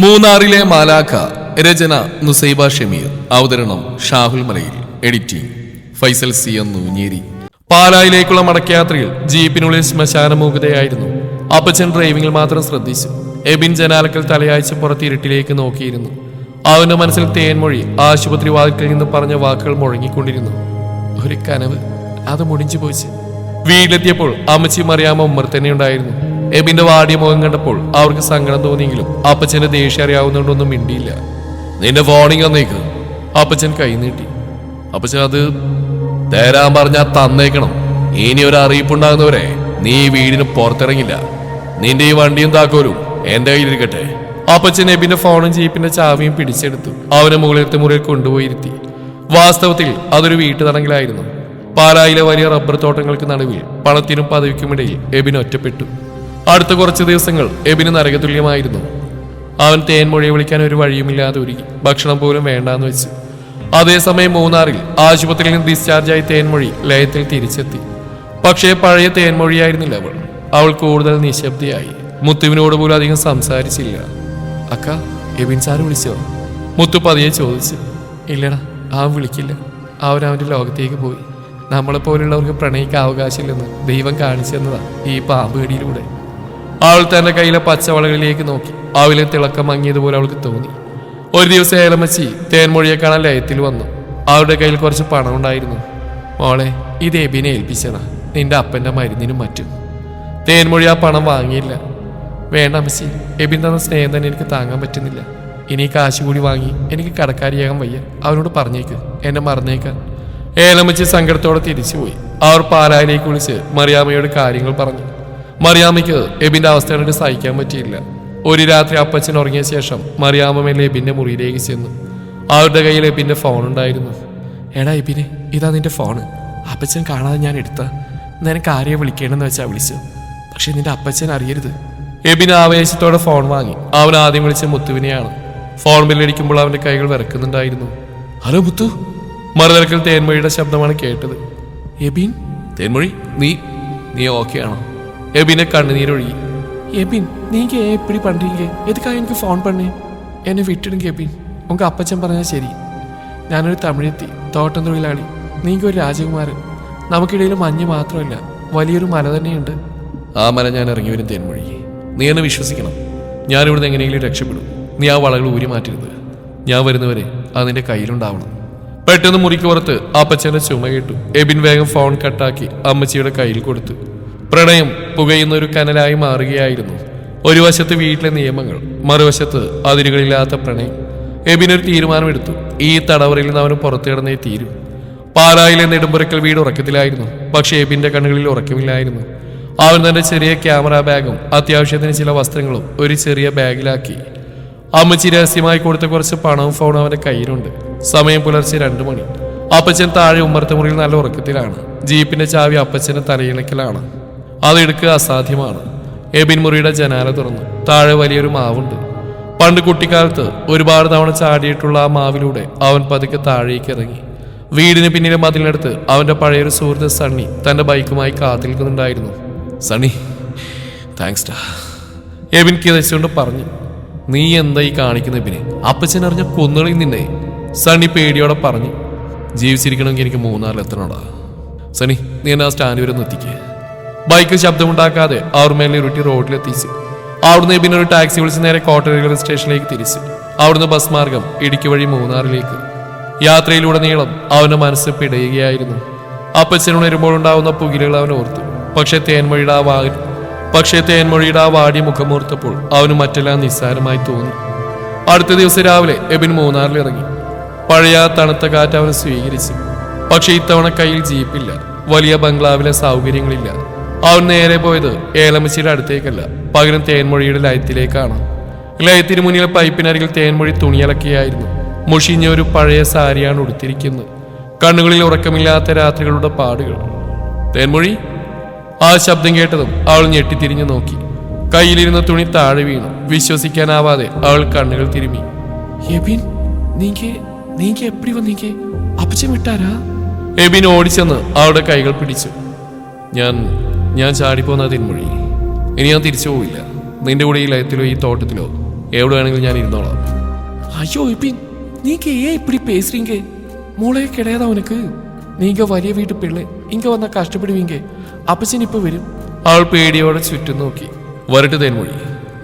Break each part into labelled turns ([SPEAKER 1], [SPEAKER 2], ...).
[SPEAKER 1] മൂന്നാറിലെ മാലാഖ. രചന നുസൈബ ഷമീർ. അവതരണം ഷാഹുൽ മലയിൽ. Editing Faisal C Noonjeri. പാലായിലേക്കുള്ള മടക്കയാത്രയിൽ ജീപ്പിനുള്ളിൽ ശ്മശാനമൂകതയായിരുന്നു. അപ്പച്ചൻ ഡ്രൈവിംഗിൽ മാത്രം ശ്രദ്ധിച്ചു. എബിൻ ജനാലക്കൽ തലയാഴ്ച പുറത്ത് ഇരുട്ടിലേക്ക് നോക്കിയിരുന്നു. അവന്റെ മനസ്സിൽ തേൻമൊഴി ആശുപത്രി വാതിൽക്കൽ നിന്ന് പറഞ്ഞ വാക്കുകൾ മുഴങ്ങിക്കൊണ്ടിരുന്നു. ഒരു കനവ്, അത് മുടിഞ്ഞു പോയിച്ച്. വീട്ടിലെത്തിയപ്പോൾ അമ്മച്ചി മറിയാമ്മ ഉമ്മർ തന്നെ ഉണ്ടായിരുന്നു. എബിന്റെ വാടിയ മുഖം കണ്ടപ്പോൾ അവർക്ക് സങ്കടം തോന്നിയെങ്കിലും അപ്പച്ചന്റെ ദേഷ്യം അറിയാവുന്നതുകൊണ്ടൊന്നും മിണ്ടിയില്ല. നിന്റെ ഫോണിങ് തന്നേക്ക്. അപ്പച്ചൻ കൈ നീട്ടി. അപ്പച്ചൻ അത് തരാൻ പറഞ്ഞാൽ തന്നേക്കണം. ഇനി ഒരു അറിയിപ്പുണ്ടാകുന്നവരെ നീ വീടിന് പുറത്തിറങ്ങില്ല. നിന്റെ ഈ വണ്ടിയും താക്കോലും എന്റെ കയ്യിലിരിക്കട്ടെ. അപ്പച്ചൻ എബിന്റെ ഫോണും ജീപ്പിന്റെ ചാവിയും പിടിച്ചെടുത്തു അവനെ മുകളിലത്തെ മുറിയിൽ കൊണ്ടുപോയിരുത്തി. വാസ്തവത്തിൽ അതൊരു വീട്ടുതടങ്കലായിരുന്നു. പാലായിലെ വലിയ റബ്ബർ തോട്ടങ്ങൾക്ക് നടുവിൽ പണത്തിനും പദവിക്കുമിടയിൽ എബിൻ ഒറ്റപ്പെട്ടു. അടുത്ത കുറച്ച് ദിവസങ്ങൾ എബിന് നരകതുല്യമായിരുന്നു. അവൻ തേൻമൊഴിയെ വിളിക്കാൻ ഒരു വഴിയുമില്ലാതെ ഒരുങ്ങി. ഭക്ഷണം പോലും വേണ്ടാന്ന് വെച്ചു. അതേസമയം മൂന്നാറിൽ ആശുപത്രിയിൽ നിന്ന് ഡിസ്ചാർജായി തേൻമൊഴി ലയത്തിൽ തിരിച്ചെത്തി. പക്ഷേ പഴയ തേൻമൊഴിയായിരുന്നില്ല അവൾ. അവൾ കൂടുതൽ നിശബ്ദയായി. മുത്തുവിനോട് പോലും അധികം സംസാരിച്ചില്ല. അക്ക, എബിൻ സാറ് വിളിച്ചോ? മുത്തു പതിയെ ചോദിച്ചു. ഇല്ലടാ, അവൻ വിളിക്കില്ല. അവനവന്റെ ലോകത്തേക്ക് പോയി. നമ്മളെപ്പോലുള്ളവർക്ക് പ്രണയിക്കാൻ അവകാശമില്ലെന്ന് ദൈവം കാണിച്ചു തന്നതാ ഈ പാമ്പേടിയിലൂടെ. അവൾ തന്റെ കയ്യിലെ പച്ചവളകളിലേക്ക് നോക്കി. അവലെ തിളക്കം മങ്ങിയതുപോലെ അവൾക്ക് തോന്നി. ഒരു ദിവസം ഏലമ്മച്ചി തേൻമൊഴിയെ കാണാൻ ലയത്തിൽ വന്നു. അവരുടെ കയ്യിൽ കുറച്ച് പണം ഉണ്ടായിരുന്നു. മോളെ, ഇത് എബിനെ ഏൽപ്പിച്ചതാ, നിന്റെ അപ്പന്റെ മരുന്നിനും മറ്റും. തേൻമൊഴി ആ പണം വാങ്ങിയില്ല. വേണ്ട അമ്മച്ചി, എബിൻ തന്ന സ്നേഹം തന്നെ എനിക്ക് താങ്ങാൻ പറ്റുന്നില്ല. ഇനി കാശ് കൂടി വാങ്ങി എനിക്ക് കടക്കാരിയാകാൻ വയ്യ. അവനോട് പറഞ്ഞേക്ക്, എന്നെ മറന്നേക്കാൻ. ഏലമ്മച്ചി സങ്കടത്തോടെ തിരിച്ചുപോയി. അവർ പാലായിലേക്ക് വിളിച്ച് മറിയാമ്മയോട് കാര്യങ്ങൾ പറഞ്ഞു. മറിയാമ്മയ്ക്ക് എബിന്റെ അവസ്ഥ കണ്ടിട്ട് സഹിക്കാൻ പറ്റിയില്ല. ഒരു രാത്രി അപ്പച്ചൻ ഉറങ്ങിയ ശേഷം മറിയാമ്മ മേലെ എബിന്റെ മുറിയിലേക്ക് ചെന്നു. അവരുടെ കയ്യിൽ എബിന്റെ ഫോൺ ഉണ്ടായിരുന്നു. എടാ എബിനെ, ഇതാ നിന്റെ ഫോണ്. അപ്പച്ചൻ കാണാതെ ഞാൻ എടുത്ത. നിനക്ക് ആരെയെ വിളിക്കേണ്ടെന്ന് വെച്ചാൽ വിളിച്ചു. പക്ഷെ നിന്റെ അപ്പച്ചൻ അറിയരുത്. എബിൻ ആവേശത്തോടെ ഫോൺ വാങ്ങി. അവൻ ആദ്യം വിളിച്ച മുത്തുവിനെയാണ്. ഫോൺ ബില്ലടിക്കുമ്പോൾ അവന്റെ കൈകൾ വിറക്കുന്നുണ്ടായിരുന്നു. ഹലോ മുത്തു. മറുതലക്കൽ തേൻമൊഴിയുടെ ശബ്ദമാണ് കേട്ടത്. എബിൻ. തേൻമൊഴി, നീ ഓക്കെ ആണോ? എബിനെ കണ്ണുനീരൊഴുകി. എബിൻ, നീങ്ക എപ്പടി പண்றீங்க? എതുക്കാ എനിക്ക് ഫോൺ പണ്ണേ? എന്നെ വിട്ടിടുങ്ക എബിൻ. ഉങ്ക അപ്പച്ചൻ പറഞ്ഞാൽ ശരി. ഞാനൊരു തമിഴെത്തി, തോട്ടം തൊഴിലാളി. നീങ്ക ഒരു രാജകുമാരൻ. നമുക്കിടയിൽ മഞ്ഞ് മാത്രമല്ല, വലിയൊരു മല തന്നെയുണ്ട്. ആ മല ഞാൻ ഇറങ്ങി വരും തേൻമൊഴി. നീ എന്നെ വിശ്വസിക്കണം. ഞാനിവിടുന്ന് എങ്ങനെയെങ്കിലും രക്ഷപ്പെടും. നീ ആ വളകൾ ഊരി മാറ്റരുത്. ഞാൻ വരുന്നവരെ അതിന്റെ കയ്യിലുണ്ടാവണം. പെട്ടെന്ന് മുറിക്ക് പുറത്ത് അപ്പച്ചന്റെ ചുമ കേട്ടു. എബിൻ വേഗം ഫോൺ കട്ടാക്കി അമ്മച്ചിയുടെ കയ്യിൽ കൊടുത്തു. പ്രണയം പുകയുന്ന ഒരു കനലായി മാറുകയായിരുന്നു. ഒരു വശത്ത് വീട്ടിലെ നിയമങ്ങൾ, മറുവശത്ത് അതിരുകളില്ലാത്ത പ്രണയം. എബിനൊരു തീരുമാനമെടുത്തു. ഈ തടവറയിൽ നിന്ന് അവന് പുറത്തു കിടന്നേ തീരും. പാലായിലെ നെടുമ്പുരക്കൽ വീട് ഉറക്കത്തിലായിരുന്നു. പക്ഷെ എബിന്റെ കണ്ണുകളിൽ ഉറക്കമില്ലായിരുന്നു. അവൻ തന്റെ ചെറിയ ക്യാമറ ബാഗും അത്യാവശ്യത്തിന് ചില വസ്ത്രങ്ങളും ഒരു ചെറിയ ബാഗിലാക്കി. അമ്മച്ചി രഹസ്യമായി കൊടുത്ത കുറച്ച് പണവും ഫോണും അവന്റെ കയ്യിലുണ്ട്. സമയം പുലർച്ചെ 2 മണി. അപ്പച്ചൻ താഴെ ഉമ്മർത്ത മുറിയിൽ നല്ല ഉറക്കത്തിലാണ്. ജീപ്പിന്റെ ചാവി അപ്പച്ചന്റെ തലയിണക്കലാണ്. അതെടുക്കുക അസാധ്യമാണ്. എബിൻ മുറിയുടെ ജനാല തുറന്നു. താഴെ വലിയൊരു മാവുണ്ട്. പണ്ട് കുട്ടിക്കാലത്ത് ഒരുപാട് തവണ ചാടിയിട്ടുള്ള ആ മാവിലൂടെ അവൻ പതുക്കെ താഴേക്ക് ഇറങ്ങി. വീടിന് പിന്നിലെ മതിലിനടുത്ത് അവന്റെ പഴയൊരു സുഹൃത്ത് സണ്ണി തന്റെ ബൈക്കുമായി കാത്തിരിക്കുന്നുണ്ടായിരുന്നു. സണ്ണി, താങ്ക്സ് ഡാ, എബിൻ കിതച്ചുകൊണ്ട് പറഞ്ഞു. നീ എന്തായി കാണിക്കുന്ന എബിനെ? അപ്പച്ചൻ അറിഞ്ഞ കൊന്നുകളി നിന്നെ. സണ്ണി പേടിയോടെ പറഞ്ഞു. ജീവിച്ചിരിക്കണമെങ്കിൽ എനിക്ക് മൂന്നാറിലെത്തണോടാ. സണ്ണി, നീ എന്നെ ആ സ്റ്റാൻഡ് വരെ ഒന്ന് എത്തിക്കേ. ബൈക്ക് ശബ്ദമുണ്ടാക്കാതെ അവർ മേലെ ഉരുട്ടി റോഡിലെത്തിച്ചു. അവിടുന്ന് എബിൻ ഒരു ടാക്സി വിളിച്ച് നേരെ കോട്ടയം റെയിൽവേ സ്റ്റേഷനിലേക്ക് തിരിച്ചു. അവിടുന്ന് ബസ് മാർഗം ഇടുക്കി വഴി മൂന്നാറിലേക്ക്. യാത്രയിലുടനീളം അവന്റെ മനസ്സ് പിടയുകയായിരുന്നു. അപ്പച്ചൻ ഉണരുമ്പോഴുണ്ടാവുന്ന പുകിലുകൾ അവൻ ഓർത്തു. പക്ഷേ തേൻമൊഴിയുടെ ആ വാടിയ മുഖമോർത്തപ്പോൾ അവന് മറ്റെല്ലാം നിസ്സാരമായി തോന്നി. അടുത്ത ദിവസം രാവിലെ എബിൻ മൂന്നാറിൽ ഇറങ്ങി. പഴയ തണുത്ത കാറ്റ് അവനെ സ്വീകരിച്ചു. പക്ഷെ ഇത്തവണ കയ്യിൽ ജീപ്പില്ല. വലിയ ബംഗ്ലാവിലെ സൗകര്യങ്ങളില്ല. അവൻ നേരെ പോയത് ഏലമ്മച്ചിയുടെ അടുത്തേക്കല്ല, പകരം തേൻമൊഴിയുടെ ലയത്തിലേക്കാണ്. ലയത്തിന് മുന്നിലെ പൈപ്പിനരികിൽ തേൻമൊഴി തുണിയലക്കിയായിരുന്നു. മുഷിഞ്ഞ ഒരു പഴയ സാരിയാണ് ഉടുത്തിരിക്കുന്നത്. കണ്ണുകളിൽ ഉറക്കമില്ലാത്ത രാത്രികളുടെ പാടുകൾ. തേൻമൊഴി. ആ ശബ്ദം കേട്ടതും അവൾ ഞെട്ടിത്തിരിഞ്ഞു നോക്കി. കയ്യിലിരുന്ന തുണി താഴെ വീണു. വിശ്വസിക്കാനാവാതെ അവൾ കണ്ണുകൾ തിരുമ്മി. എബിൻ, നീങ്ക എപ്പടി വന്നീങ്ക? അപ്പച്ചൻ വിട്ടാരാ? എബിൻ ഓടിച്ചെന്ന് അവളുടെ കൈകൾ പിടിച്ചു. ഞാൻ ചാടിപ്പോന്ന തേൻമൊഴി. ഇനി ഞാൻ തിരിച്ചു പോവില്ല. നിന്റെ കൂടെ ഈ ലയത്തിലോ ഈ തോട്ടത്തിലോ എവിടെ വേണമെങ്കിലും ഞാൻ ഇരുന്നോളാം.
[SPEAKER 2] ஐயோ விபின், நீங்க ஏன் இப்படி பேசுறீங்க? மூளையே கிடையாது அவனுக்கு. நீங்க വലിയ വീട്ടു പിള്ളേ, ഇങ്ങ വന്നാ കഷ്ടപ്പെടുവീങ്ക. അപ്പച്ചൻ ഇപ്പൊ വരും.
[SPEAKER 1] അവൾ പേടിയോടെ ചുറ്റും നോക്കി. വരട്ട് തേൻമൊഴി,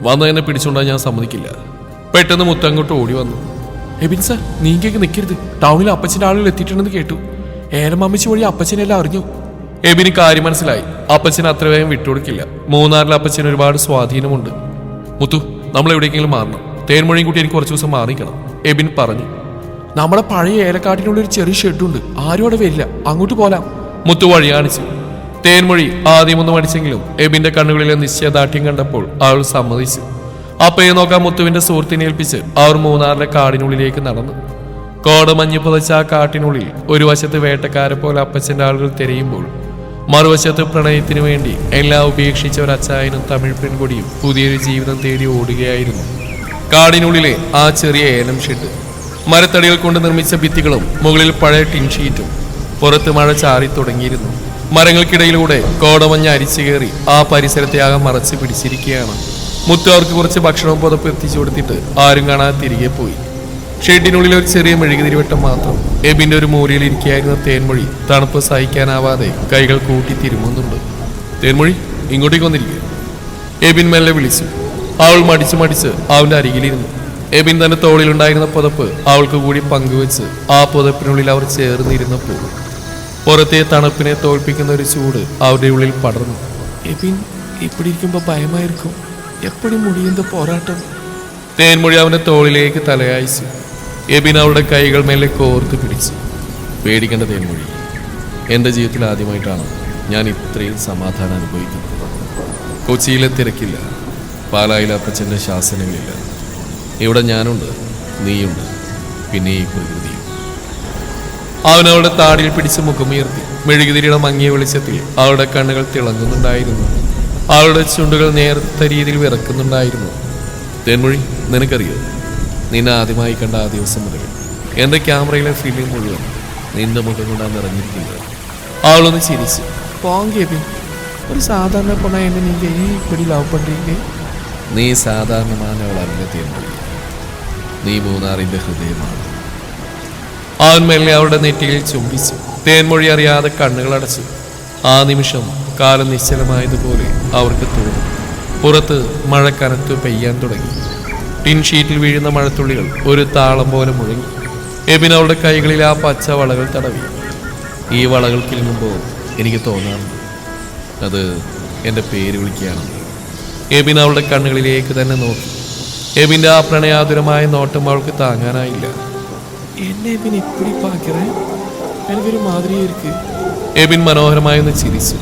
[SPEAKER 1] വന്ന് എന്നെ പിടിച്ചുകൊണ്ടാൽ ഞാൻ സമ്മതിക്കില്ല. പെട്ടെന്ന് മുത്തങ്ങോട്ട് ഓടി വന്നു.
[SPEAKER 2] എബിൻ സാർ, നീങ്ങേക്ക് നിൽക്കരുത്. ടൗണിൽ അപ്പച്ചൻ്റെ ആളുകൾ എത്തിയിട്ടുണ്ടെന്ന് കേട്ടു. ഏലമാമ്മച്ചി വഴി അപ്പച്ചനെല്ലാം അറിഞ്ഞു.
[SPEAKER 1] എബിന് കാര്യം മനസ്സിലായി. അപ്പച്ചൻ അത്ര വേഗം വിട്ടുകൊടുക്കില്ല. മൂന്നാറിൽ അപ്പച്ചന് ഒരുപാട് സ്വാധീനമുണ്ട്. മുത്തു, നമ്മൾ എവിടേക്കെങ്കിലും മാറണം. തേൻമൊഴിയും കൂട്ടി എനിക്ക് കുറച്ച് ദിവസം മാറിക്കണം, എബിൻ പറഞ്ഞു.
[SPEAKER 2] നമ്മുടെ പഴയ ഏലക്കാട്ടിനുള്ള ഒരു ചെറിയ ഷെഡുണ്ട്, ആരും അവിടെ വരില്ല, അങ്ങോട്ട് പോലാം.
[SPEAKER 1] മുത്തു വഴി കാണിച്ചു. തേൻമൊഴി ആദ്യമൊന്നും മടിച്ചെങ്കിലും എബിന്റെ കണ്ണുകളിലെ നിശ്ചയദാർഢ്യം കണ്ടപ്പോൾ അവൾ സമ്മതിച്ചു. അപ്പയെ നോക്കാൻ മുത്തുവിന്റെ സുഹൃത്തിനെ ഏൽപ്പിച്ച് അവർ മൂന്നാറിലെ കാടിനുള്ളിലേക്ക് നടന്നു. കോടമഞ്ഞ് പുതച്ച ആ കാട്ടിനുള്ളിൽ ഒരു വശത്ത് വേട്ടക്കാരെ പോലെ അപ്പച്ചന്റെ ആളുകൾ തിരയുമ്പോൾ മറുവശത്ത് പ്രണയത്തിനു വേണ്ടി എല്ലാം ഉപേക്ഷിച്ച ഒരു അച്ചായനും തമിഴ് പെൺകുടിയും പുതിയൊരു ജീവിതം തേടി ഓടുകയായിരുന്നു. കാടിനുള്ളിലെ ആ ചെറിയ ഏലം ഷെഡ്, മരത്തടികൾ കൊണ്ട് നിർമ്മിച്ച ഭിത്തികളും മുകളിൽ പഴയ ടിൻ ഷീറ്റും. പുറത്ത് മഴ ചാറി തുടങ്ങിയിരുന്നു. മരങ്ങൾക്കിടയിലൂടെ കോടമഞ്ഞ് അരിച്ചു കയറി ആ പരിസരത്തെ ആകെ മറച്ച് പിടിച്ചിരിക്കുകയാണ്. മുത്തു അവർക്ക് കുറച്ച് ഭക്ഷണവും പുതപ്പ് എത്തിച്ചു കൊടുത്തിട്ട് ആരും കാണാതെ തിരികെ പോയി. ഷെഡിനുള്ളിൽ ഒരു ചെറിയ മെഴുകുതിരിവട്ടം മാത്രം. എബിന്റെ ഒരു മൂലയിൽ ഇരിക്കുകയായിരുന്ന തേൻമൊഴി തണുപ്പ് സഹിക്കാനാവാതെ കൈകൾ കൂട്ടി തിരുമുന്നുണ്ട്. തേൻമൊഴി, ഇങ്ങോട്ടേക്ക് വന്നിരിക്കുക, എബിൻ മെല്ലെ വിളിച്ചു. അവൾ മടിച്ച് അവന്റെ അരികിലിരുന്നു. എബിൻ തന്റെ തോളിലുണ്ടായിരുന്ന പുതപ്പ് അവൾക്ക് കൂടി പങ്കുവെച്ച് ആ പുതപ്പിനുള്ളിൽ അവർ ചേർന്നിരുന്നപ്പോൾ പുറത്തെ തണുപ്പിനെ തോൽപ്പിക്കുന്ന ഒരു ചൂട് അവരുടെ ഉള്ളിൽ പടർന്നു.
[SPEAKER 2] എബിൻ, ഇപ്പടി ഇരിക്കുമ്പോ ഭയമായിരിക്കും. എപ്പടി മുടിയുന്ന പോരാട്ടം.
[SPEAKER 1] തേൻമൊഴി അവന്റെ തോളിലേക്ക് തലയായിച്ചു. എബിൻ അവളുടെ കൈകൾ മേലെ കോർത്ത് പിടിച്ചു. പേടിക്കേണ്ട തേൻമൊഴി, എൻ്റെ ജീവിതത്തിൽ ആദ്യമായിട്ടാണ് ഞാൻ ഇത്രയും സമാധാനം അനുഭവിക്കുന്നത്. കൊച്ചിയിലെ തിരക്കില്ല, പാലായിലെ അപ്പച്ചൻ്റെ ശാസനകളില്ല. ഇവിടെ ഞാനുണ്ട്, നീയുണ്ട്, പിന്നെ ഈ പ്രകൃതിയും. അവൻ അവളുടെ താടിയിൽ പിടിച്ച് മുഖമുയർത്തി. മെഴുകുതിരിയുടെ മങ്ങിയ വെളിച്ചത്തിൽ അവളുടെ കണ്ണുകൾ തിളങ്ങുന്നുണ്ടായിരുന്നു. അവളുടെ ചുണ്ടുകൾ നേർത്ത രീതിയിൽ വിറക്കുന്നുണ്ടായിരുന്നു. തേൻമൊഴി, നിനക്കറിയോ, നിന്നെ ആദ്യമായി കണ്ട ആ ദിവസം മുതൽ എൻ്റെ ക്യാമറയിലെ ഫിലിം മുഴുവൻ നിന്റെ മുഖം കൊണ്ടാണ് നിറഞ്ഞിരിക്കുന്നത്. അവളൊന്ന് ചിരിച്ചു.
[SPEAKER 2] പോങ്കേബിൻ, ഒരു സാധാരണ പൊണ്ണ എന്നെ നീങ്ക ഈ ഇപ്പടി ലവ് പண்றீங்க.
[SPEAKER 1] നീ സാധാരണമാനവളല്ല തേൻമൊഴി, നീ മൂന്നാറിൻ്റെ ഹൃദയമാണ്. അവൻ മെല്ലെ അവളുടെ നെറ്റിയിൽ ചുംബിച്ചു. തേൻമൊഴി അറിയാതെ കണ്ണുകൾ അടച്ചു. ആ നിമിഷം കാലം നിശ്ചലമായതുപോലെ അവർക്ക് തോന്നി. പുറത്ത് മഴ കനത്ത് പെയ്യാൻ തുടങ്ങി. ടിൻ ഷീറ്റിൽ വീഴുന്ന മഴത്തുള്ളികൾ ഒരു താളം പോലെ മുഴങ്ങി. എബിൻ അവളുടെ കൈകളിൽ ആ പച്ച വളകൾ തടവി. ഈ വളകൾ കിലുങ്ങുമ്പോൾ എനിക്ക് തോന്നാറുണ്ട് അത് എൻ്റെ പേര് വിളിക്കുകയാണ്. എബിൻ അവളുടെ കണ്ണുകളിലേക്ക് തന്നെ നോക്കി. എബിൻ്റെ ആ പ്രണയാതുരമായ നോട്ടം അവൾക്ക് താങ്ങാനായില്ല.
[SPEAKER 2] എന്നെ എബിൻ എപ്പടി പാക്കറേ, എനിക്കൊരു മാതിരിയാ ഇരിക്ക്.
[SPEAKER 1] എബിൻ മനോഹരമായി ഒന്ന് ചിരിച്ചു.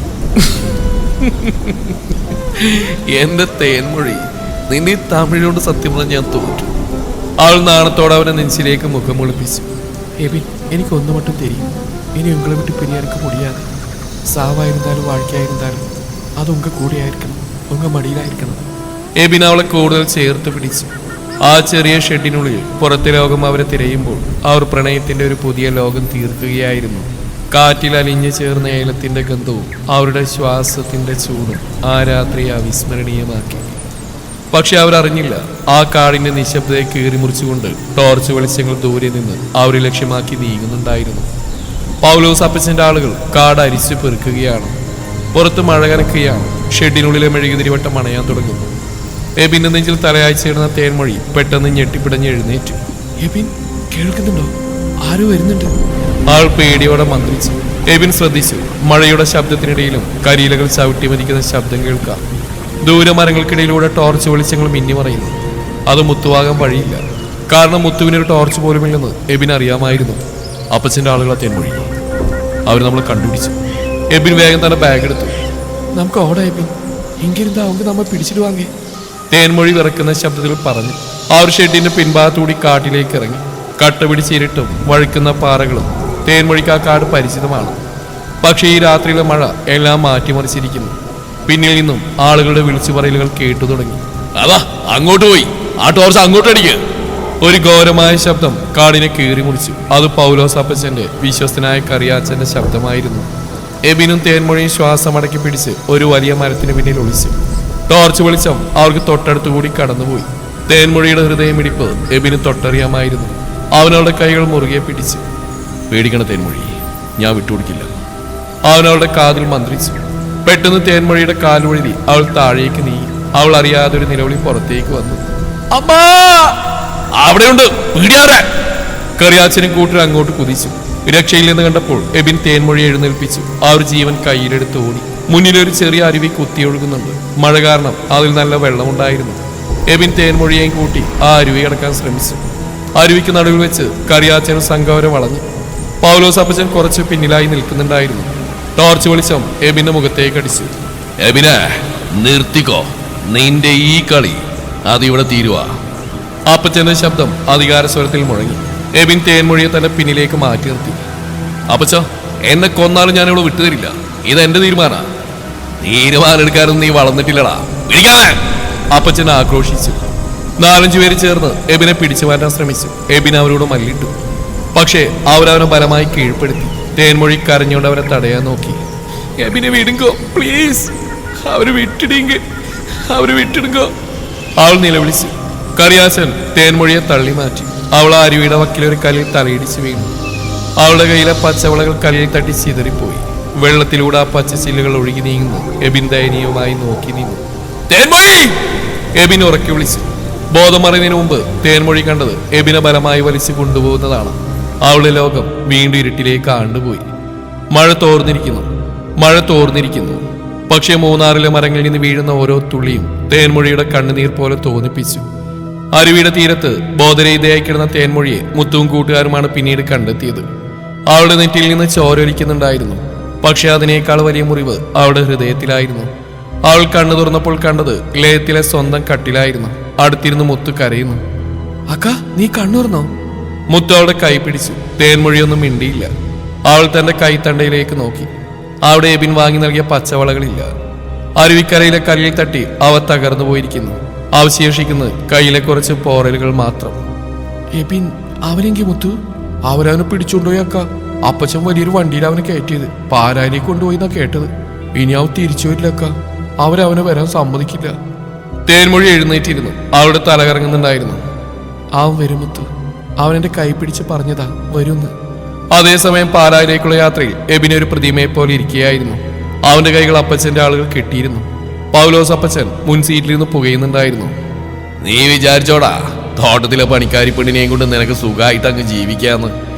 [SPEAKER 1] എന്റെ തേൻമൊഴി, നിന്നെ തമിഴോട് സത്യം പറഞ്ഞാൽ ഞാൻ തോറ്റു. അവൾ നാണത്തോടെ അവനെ നെഞ്ചിലേക്ക് മുഖം ഒളിപ്പിച്ചു.
[SPEAKER 2] എബിൻ, എനിക്ക് ഒന്നു മട്ടും തരും. ഇനി ഉങ്ങളെ വിട്ട് പിന്നെ എനിക്ക് മുടിയാതെ. സാവായിരുന്നാലും വാഴക്കായിരുന്നാലും അത് ഉങ്ക കൂടെയായിരിക്കണം, ഉങ്ക മടിയിലായിരിക്കണം.
[SPEAKER 1] എബിൻ അവളെ കൂടുതൽ ചേർത്ത് പിടിച്ചു. ആ ചെറിയ ഷെഡിനുള്ളിൽ പുറത്തെ ലോകം അവരെ തിരയുമ്പോൾ അവർ പ്രണയത്തിന്റെ ഒരു പുതിയ ലോകം തീർക്കുകയായിരുന്നു. കാറ്റിൽ അലിഞ്ഞു ചേർന്ന ഏലത്തിന്റെ ഗന്ധവും അവരുടെ ശ്വാസത്തിന്റെ ചൂടും ആ രാത്രി അവിസ്മരണീയമാക്കി. പക്ഷെ അവരറിഞ്ഞില്ല, ആ കാടിന്റെ നിശബ്ദതയെ കീറിമുറിച്ചുകൊണ്ട് ടോർച്ച് വെളിച്ചങ്ങൾ ദൂരെ നിന്ന് അവരെ ലക്ഷ്യമാക്കി നീങ്ങുന്നുണ്ടായിരുന്നു. പൗലോസ് അപ്പച്ചന്റെ ആളുകൾ കാട് അരിച്ചു പെറുക്കുകയാണ്. പുറത്ത് മഴ കനക്കുകയാണ്. ഷെഡിനുള്ളിലെ മെഴുകുതിരിവട്ടം അണയാൻ തുടങ്ങുന്നു. എബിന്റെ നെഞ്ചിൽ തലയാഴ്ചയിടുന്ന തേൻമൊഴി പെട്ടെന്ന് ഞെട്ടിപ്പിടഞ്ഞ് എഴുന്നേറ്റു.
[SPEAKER 2] എബിൻ, കേൾക്കുന്നുണ്ടോ? ആരോ വരുന്നുണ്ട്.
[SPEAKER 1] ആൾ പേടിയോടെ മന്ത്രിച്ചു. എബിൻ ശ്രദ്ധിച്ചു. മഴയുടെ ശബ്ദത്തിനിടയിലും കരിയിലകൾ ചവിട്ടി മരിക്കുന്ന ശബ്ദം കേൾക്കാം. ദൂരെ മരങ്ങൾക്കിടയിലൂടെ ടോർച്ച് വെളിച്ചങ്ങൾ മിന്നിമറയുന്നു. അത് മുത്തുവാകാൻ വഴിയില്ല, കാരണം മുത്തുവിനൊരു ടോർച്ച് പോലുമില്ലെന്ന് എബിൻ അറിയാമായിരുന്നു. അപ്പച്ചന്റെ ആളുകളെ തേൻമൊഴി, അവർ നമ്മളെ കണ്ടുപിടിച്ചു. എബിൻ വേഗം തന്നെ ബാഗ് എടുത്തു.
[SPEAKER 2] നമുക്ക് ഓടാ എബിൻ, ഇങ്ങിരുന്ന് അവർക്ക് നമ്മൾ പിടിച്ചിടുവാങ്ങേ.
[SPEAKER 1] തേൻമൊഴി വിറക്കുന്ന ശബ്ദത്തിൽ പറഞ്ഞു. ആ ഒരു ഷെഡിന്റെ പിൻഭാഗത്തൂടി കാട്ടിലേക്ക് ഇറങ്ങി. കട്ട പിടിച്ചിരിട്ടും വഴുക്കുന്ന പാറകളും തേൻമൊഴിക്ക് ആ കാട് പരിചിതമാണ്. പക്ഷേ ഈ രാത്രിയിലെ മഴ എല്ലാം മാറ്റിമറിച്ചിരിക്കുന്നു. പിന്നിൽ നിന്നും ആളുകളുടെ വിളിച്ചു പറയലുകൾ കേട്ടു തുടങ്ങി. അതാ അങ്ങോട്ട് പോയി, ആ ടോർച്ച് അങ്ങോട്ട് അടിക്കുക. ഒരു ഘോരമായ ശബ്ദം കാടിനെ കീറി മുറിച്ചു. അത് പൗലോസ് അപ്പച്ചന്റെ വിശ്വസ്തനായ കറിയാച്ചന്റെ ശബ്ദമായിരുന്നു. എബിനും തേൻമൊഴിയും ശ്വാസമടക്കി പിടിച്ച് ഒരു വലിയ മരത്തിന് പിന്നിൽ ഒളിച്ചു. ടോർച്ച് വെളിച്ചം അവർക്ക് തൊട്ടടുത്തുകൂടി കടന്നുപോയി. തേൻമൊഴിയുടെ ഹൃദയമിടിപ്പ് എബിന് തൊട്ടറിയാമായിരുന്നു. അവനവളുടെ കൈകൾ മുറുകെ പിടിച്ചു. പേടിക്കണ തേൻമൊഴി, ഞാൻ വിട്ടുകൊടുക്കില്ല. അവനവളുടെ കാതിൽ മന്ത്രിച്ചു. പെട്ടെന്ന് തേൻമൊഴിയുടെ കാലുവഴുതി അവൾ താഴേക്ക് നീങ്ങി. അവൾ അറിയാതെ ഒരു നിലവിളി പുറത്തേക്ക് വന്നു. അമ്മാ, അവിടെയുണ്ട്, പീടിയാറെ! കറിയാച്ചനും കൂട്ടർ അങ്ങോട്ട് കുതിച്ചു. രക്ഷയിൽ നിന്ന് കണ്ടപ്പോൾ എബിൻ തേൻമൊഴി എഴുന്നേൽപ്പിച്ചു. ആ ഒരു ജീവൻ കയ്യിലെടുത്ത് ഓടി. മുന്നിലൊരു ചെറിയ അരുവി കുത്തിയൊഴുകുന്നുണ്ട്. മഴ കാരണം അതിൽ നല്ല വെള്ളമുണ്ടായിരുന്നു. എബിൻ തേൻമൊഴിയെയും കൂട്ടി ആ അരുവി അടക്കാൻ ശ്രമിച്ചു. അരുവിക്ക് നടുവിൽ വെച്ച് കറിയാച്ചനും സംഘവരെ വളഞ്ഞു. പൗലോസ് അപ്പച്ചൻ കുറച്ച് പിന്നിലായി നിൽക്കുന്നുണ്ടായിരുന്നു. ടോർച്ച് വെളിച്ചം എബിന്റെ മുഖത്തേക്ക് അടിച്ചു. എബിനെ, നിർത്തിക്കോ, നിന്റെ ഈ കളി അതിവിടെ തീരുവാ. അപ്പച്ചന്റെ ശബ്ദം അധികാര സ്വരത്തിൽ മുഴങ്ങി. എബിൻ തേൻമൊഴിയെ തന്നെ പിന്നിലേക്ക് മാറ്റി നിർത്തി. അപ്പച്ച, എന്നെ കൊന്നാലും ഞാൻ ഇവിടെ വിട്ടുതരില്ല. ഇതെന്റെ തീരുമാനാ. തീരുമാനം എടുക്കാനൊന്നും നീ വളർന്നിട്ടില്ലടാ, പിടിക്കാതെ! അപ്പച്ചൻ ആക്രോശിച്ചു. 4-5 പേര് ചേർന്ന് എബിനെ പിടിച്ചു മാറ്റാൻ ശ്രമിച്ചു. എബിൻ അവരോട് മല്ലിട്ടു. പക്ഷേ അവരവനെ ബലമായി കീഴ്പ്പെടുത്തി. തേൻമൊഴി കരഞ്ഞുകൊണ്ട് അവരെ തടയാൻ നോക്കി. എബിനെ വിടുങ്കോ പ്ലീസ്, അവര് വിട്ടിടുങ്കോ. അവൾ നിലവിളിച്ചു. കറിയാച്ചൻ തേൻമൊഴിയെ തള്ളി മാറ്റി. അവൾ ആ അരുവിയുടെ വക്കിലൊരു കല്ലിൽ തലയിടിച്ച് വീണു. അവളുടെ കയ്യിലെ പച്ചവളകൾ കല്ലിൽ തട്ടി ചിതറിപ്പോയി. വെള്ളത്തിലൂടെ ആ പച്ച ചില്ലുകൾ ഒഴുകി നീങ്ങുന്നു. എബിൻ ദയനീയമായി നോക്കി നിന്നു. തേൻമൊഴി! എബിൻ ഉറക്കി വിളിച്ചു. ബോധം മറിയുന്നതിന് മുമ്പ് തേൻമൊഴി കണ്ടത് എബിനെ ബലമായി വലിച്ചു കൊണ്ടുപോകുന്നതാണ്. അവളുടെ ലോകം വീണ്ടും ഇരുട്ടിലേക്ക് ആണ്ടുപോയി. മഴ തോർന്നിരിക്കുന്നു. പക്ഷെ മൂന്നാറിലെ മരങ്ങളിൽ നിന്ന് വീഴുന്ന ഓരോ തുള്ളിയും തേൻമൊഴിയുടെ കണ്ണുനീർ പോലെ തോന്നിപ്പിച്ചു. അരുവിയുടെ തീരത്ത് ബോധരഹിതയായി കിടന്ന തേൻമൊഴിയെ മുത്തുവും കൂട്ടുകാരുമാണ് പിന്നീട് കണ്ടെത്തിയത്. അവളുടെ നെറ്റിയിൽ നിന്ന് ചോരൊലിക്കുന്നുണ്ടായിരുന്നു. പക്ഷെ അതിനേക്കാൾ വലിയ മുറിവ് അവളുടെ ഹൃദയത്തിലായിരുന്നു. അവൾ കണ്ണു തുറന്നപ്പോൾ കണ്ടത് ലയത്തിലെ സ്വന്തം കട്ടിലായിരുന്നു. അടുത്തിരുന്ന് മുത്തു കരയുന്നു. അക്ക, നീ കണ്ണു തുറന്നോ? മുത്തു അവളുടെ കൈ പിടിച്ചു. തേൻമൊഴിയൊന്നും മിണ്ടിയില്ല. അവൾ തന്റെ കൈത്തണ്ടയിലേക്ക് നോക്കി. അവിടെ എബിൻ വാങ്ങി നൽകിയ പച്ചവളകളില്ല. അരുവിക്കരയിലെ കല്ലിൽ തട്ടി അവ തകർന്നു പോയിരിക്കുന്നു. അവശേഷിക്കുന്നത് കയ്യിലെ കുറച്ച് പോറലുകൾ മാത്രം. എബിൻ, അവനെങ്കിൽ മുത്തു, അവരവനെ പിടിച്ചുകൊണ്ടുപോയി അക്ക. അപ്പച്ചൻ വലിയൊരു വണ്ടിയിൽ അവനെ കയറ്റിയത്. പാലായിലേക്ക് കൊണ്ടുപോയി എന്നാ കേട്ടത്. ഇനി അവൻ തിരിച്ചു വരില്ല അക്ക. അവരവനെ വരാൻ സമ്മതിക്കില്ല. തേൻമൊഴി എഴുന്നേറ്റിരുന്നു. അവളുടെ തല കറങ്ങുന്നുണ്ടായിരുന്നു. അവൻ വരും മുത്തു, അവനെന്റെ കൈ പിടിച്ച് പറഞ്ഞതാ വരുന്ന്. അതേസമയം പാലായിലേക്കുള്ള യാത്രയിൽ എബിനെ ഒരു പ്രതിമയെ പോലെ ഇരിക്കുകയായിരുന്നു. അവന്റെ കൈകൾ അപ്പച്ചന്റെ ആളുകൾ കെട്ടിയിരുന്നു. പൗലോസ് അപ്പച്ചൻ മുൻ സീറ്റിലിരുന്ന് പുകയുന്നുണ്ടായിരുന്നു. നീ വിചാരിച്ചോടാ തോട്ടത്തിലെ പണിക്കാരി പെണ്ണിനെയും കൊണ്ട് നിനക്ക് സുഖമായിട്ട് അങ്ങ് ജീവിക്കാന്ന്?